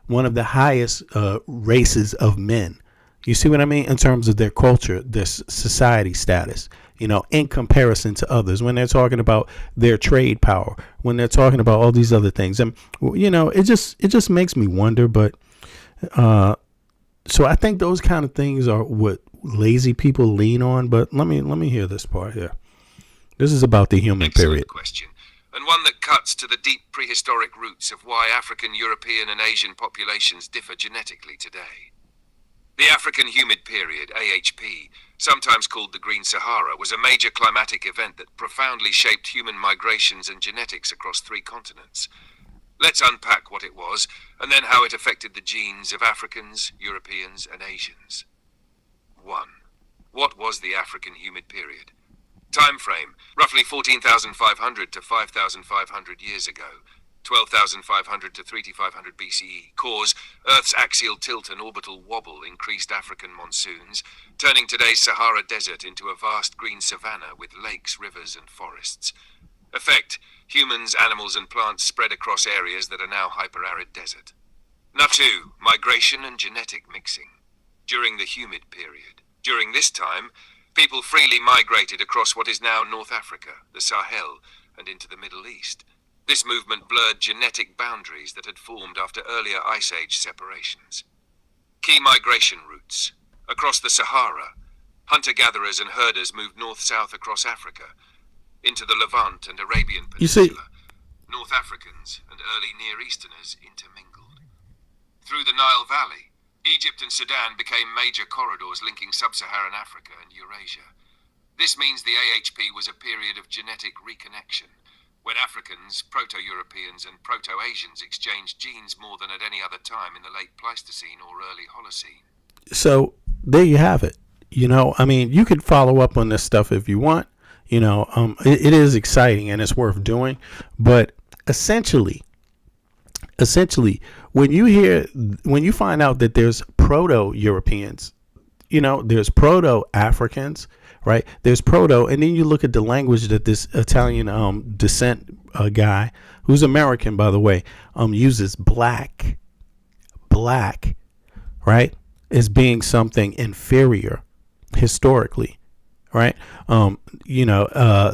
one of the highest races of men? You see what I mean? In terms of their culture, their society status, in comparison to others, when they're talking about their trade power, when they're talking about all these other things. And, it just makes me wonder. But so I think those kind of things are what lazy people lean on. But let me hear this part here. This is about the human period. Question, and one that cuts to the deep prehistoric roots of why African, European, and Asian populations differ genetically today. The African Humid Period, AHP, sometimes called the Green Sahara, was a major climatic event that profoundly shaped human migrations and genetics across 3 continents. Let's unpack what it was, and then how it affected the genes of Africans, Europeans, and Asians. 1. What was the African Humid Period? Time frame, roughly 14,500 to 5,500 years ago. 12,500 to 3,500 BCE. Cause, Earth's axial tilt and orbital wobble increased African monsoons, turning today's Sahara Desert into a vast green savanna with lakes, rivers, and forests. Effect, humans, animals, and plants spread across areas that are now hyper-arid desert. Now 2, migration and genetic mixing. During the humid period. During this time, people freely migrated across what is now North Africa, the Sahel, and into the Middle East. This movement blurred genetic boundaries that had formed after earlier Ice Age separations. Key migration routes. Across the Sahara, hunter-gatherers and herders moved north-south across Africa, into the Levant and Arabian Peninsula. North Africans and early Near Easterners intermingled. Through the Nile Valley, Egypt and Sudan became major corridors linking sub-Saharan Africa and Eurasia. This means the AHP was a period of genetic reconnection, when Africans, Proto-Europeans, and Proto-Asians exchanged genes more than at any other time in the late Pleistocene or early Holocene. So there you have it. I mean, you could follow up on this stuff if you want. It is exciting and it's worth doing. But essentially, when you find out that there's Proto-Europeans, there's Proto-Africans, right? There's Proto, and then you look at the language that this Italian descent guy, who's American, by the way, uses black, right, as being something inferior historically, right?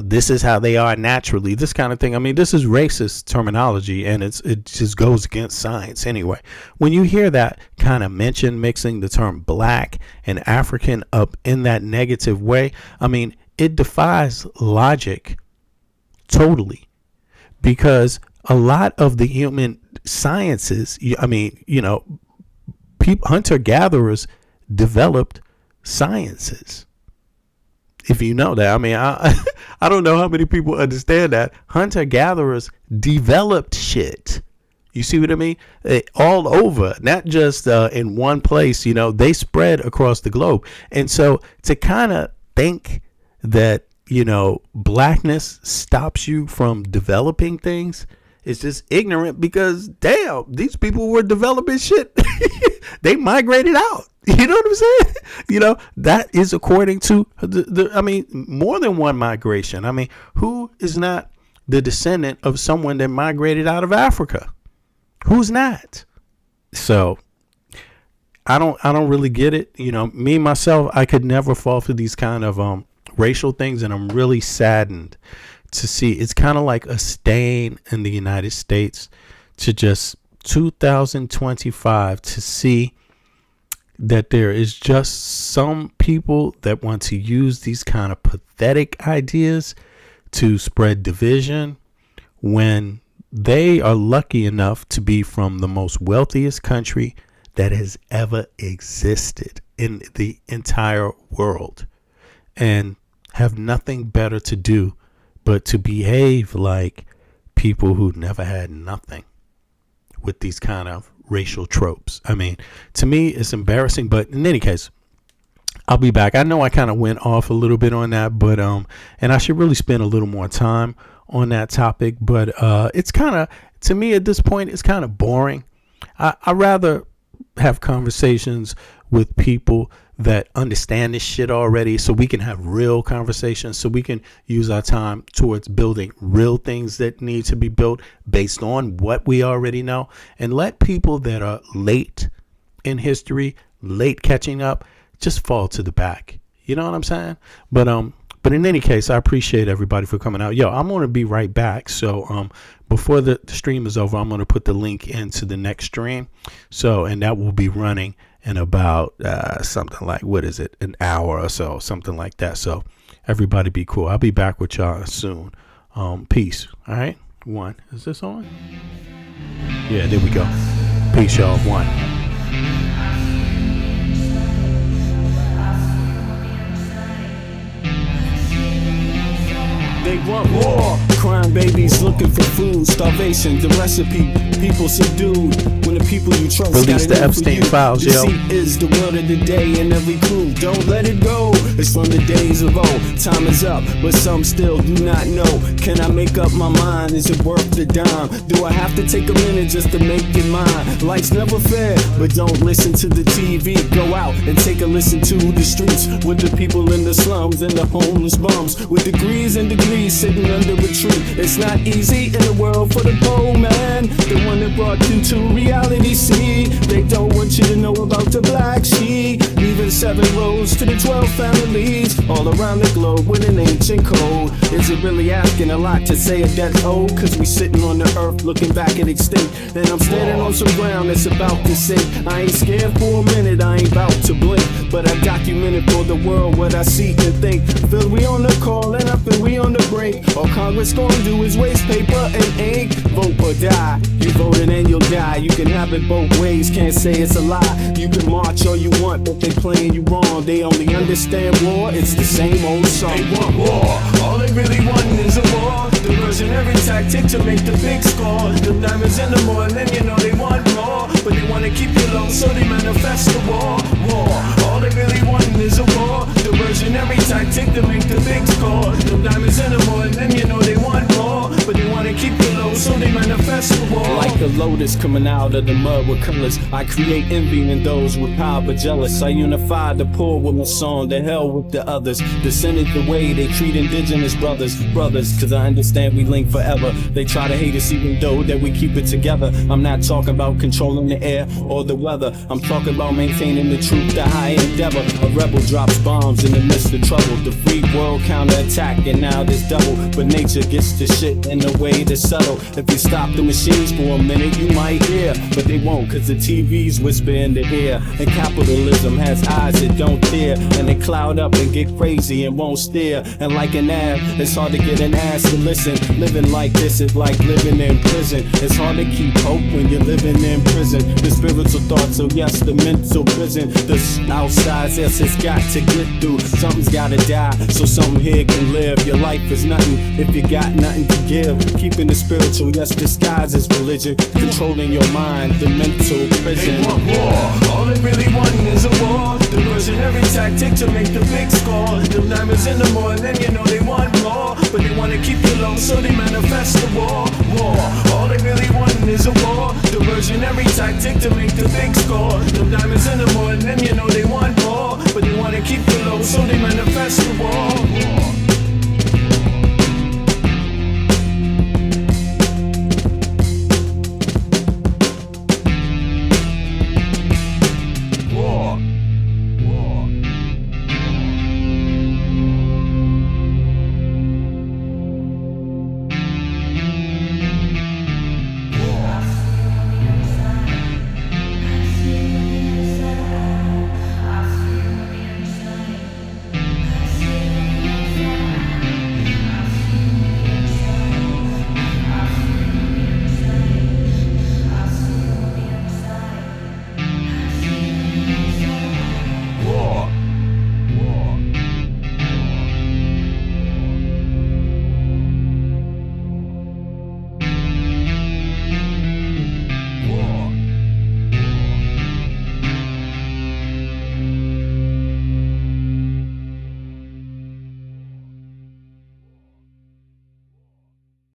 This is how they are naturally, this kind of thing. I mean, this is racist terminology, and it just goes against science anyway. When you hear that kind of mention, mixing the term black and African up in that negative way, I mean, it defies logic totally, because a lot of the human sciences, hunter-gatherers developed sciences. If you know that, I mean, I don't know how many people understand that. Hunter-gatherers developed shit. You see what I mean? All over, not just in one place. They spread across the globe. And so to kind of think that, blackness stops you from developing things is just ignorant, because, damn, these people were developing shit. They migrated out. You know what I'm saying? That is according to more than one migration. I mean, who is not the descendant of someone that migrated out of Africa? Who's not? So I don't really get it. Me, myself, I could never fall for these kind of racial things. And I'm really saddened to see. It's kind of like a stain in the United States to just 2025 to see that there is just some people that want to use these kind of pathetic ideas to spread division when they are lucky enough to be from the most wealthiest country that has ever existed in the entire world and have nothing better to do but to behave like people who never had nothing with these kind of racial tropes. I mean, to me, it's embarrassing, but in any case, I'll be back. I know I kind of went off a little bit on that, but and I should really spend a little more time on that topic, but it's kind of, to me at this point, it's kind of boring. I rather have conversations with people that understand this shit already, so we can have real conversations, so we can use our time towards building real things that need to be built based on what we already know, and let people that are late in history, late catching up, just fall to the back. You know what I'm saying? But in any case, I appreciate everybody for coming out. Yo, I'm going to be right back. So before the stream is over, I'm going to put the link into the next stream. So, and that will be running in about something like, what is it, an hour or so, something like that. So everybody be cool. I'll be back with y'all soon. Peace. All right. One. Is this on? Yeah, there we go. Peace, y'all. One. They want war. Crime babies looking for food. Starvation, the recipe. People subdued. When the people you trust release the Epstein files, yo. Deceit is the word of the day and every clue. Don't let it go. It's from the days of old. Time is up, but some still do not know. Can I make up my mind? Is it worth the dime? Do I have to take a minute just to make it mine? Life's never fair, but don't listen to the TV. Go out and take a listen to the streets with the people in the slums and the homeless bums with degrees and degrees sitting under a tree. It's not easy in the world for the poor man, the one that brought you to reality. See, they don't want you to know about the black sheep, leaving 7 rows to the 12 families all around the globe with an ancient code. Is it really asking a lot to say a death old? Cause we sitting on the earth looking back at extinct, and I'm standing on some ground that's about to sink. I ain't scared for a minute, I ain't about to blink, but I documented for the world what I see and think. Feel we on the call and up and we on the break. All Congress gonna do is waste paper and ink. Vote or die. You voted and you'll die. You can have it both ways, can't say it's a lie. You can march all you want, but they playing you wrong. They only understand war, it's the same old song. They want war, all they really want is a war. Diversionary tactic to make the big score. The diamonds in the morning, you know they want more, but they wanna keep you low, so they manifest the war. War, all they really want is a war. Diversionary tactic to make the big score. The diamonds in the morning, you know they want more, but they wanna keep you low, so they manifest the war. Like a lotus coming out of the mud with colors, I create envy in those with power but jealous. I unify the poor with my song, the hell with the others. Descended the way they treat indigenous brothers, cause I understand we link forever. They try to hate us even though that we keep it together. I'm not talking about controlling the air or the weather, I'm talking about maintaining the truth, the high endeavor. A rebel drops bombs in the midst of trouble. The free world counterattack, and now there's double. But nature gets the shit in a way that's subtle. If you stop the machines for a minute, you might hear, but they won't, cause the TV's whisper in the ear. And capitalism has eyes that don't tear, and they cloud up and get crazy and won't steer. And like an ab, it's hard to get an ass to listen. Living like this is like living in prison. It's hard to keep hope when you're living in prison. The spiritual thoughts, so yes, the mental prison. The outside, yes, it's got to get through. Something's gotta die, so something here can live. Your life is nothing if you got nothing to give. Keeping the spiritual, yes, disguised as religion. Controlling your mind, the mental prison. They want war, all they really want is a war. Diversionary tactic to make the big score. The diamonds in the morning, you know they want more, but they wanna keep you low, so they manifest the war. War, all they really want is a war. Diversionary tactic to make the big score. The diamonds in the morning, you know they want more, but they wanna keep you low, so they manifest the war.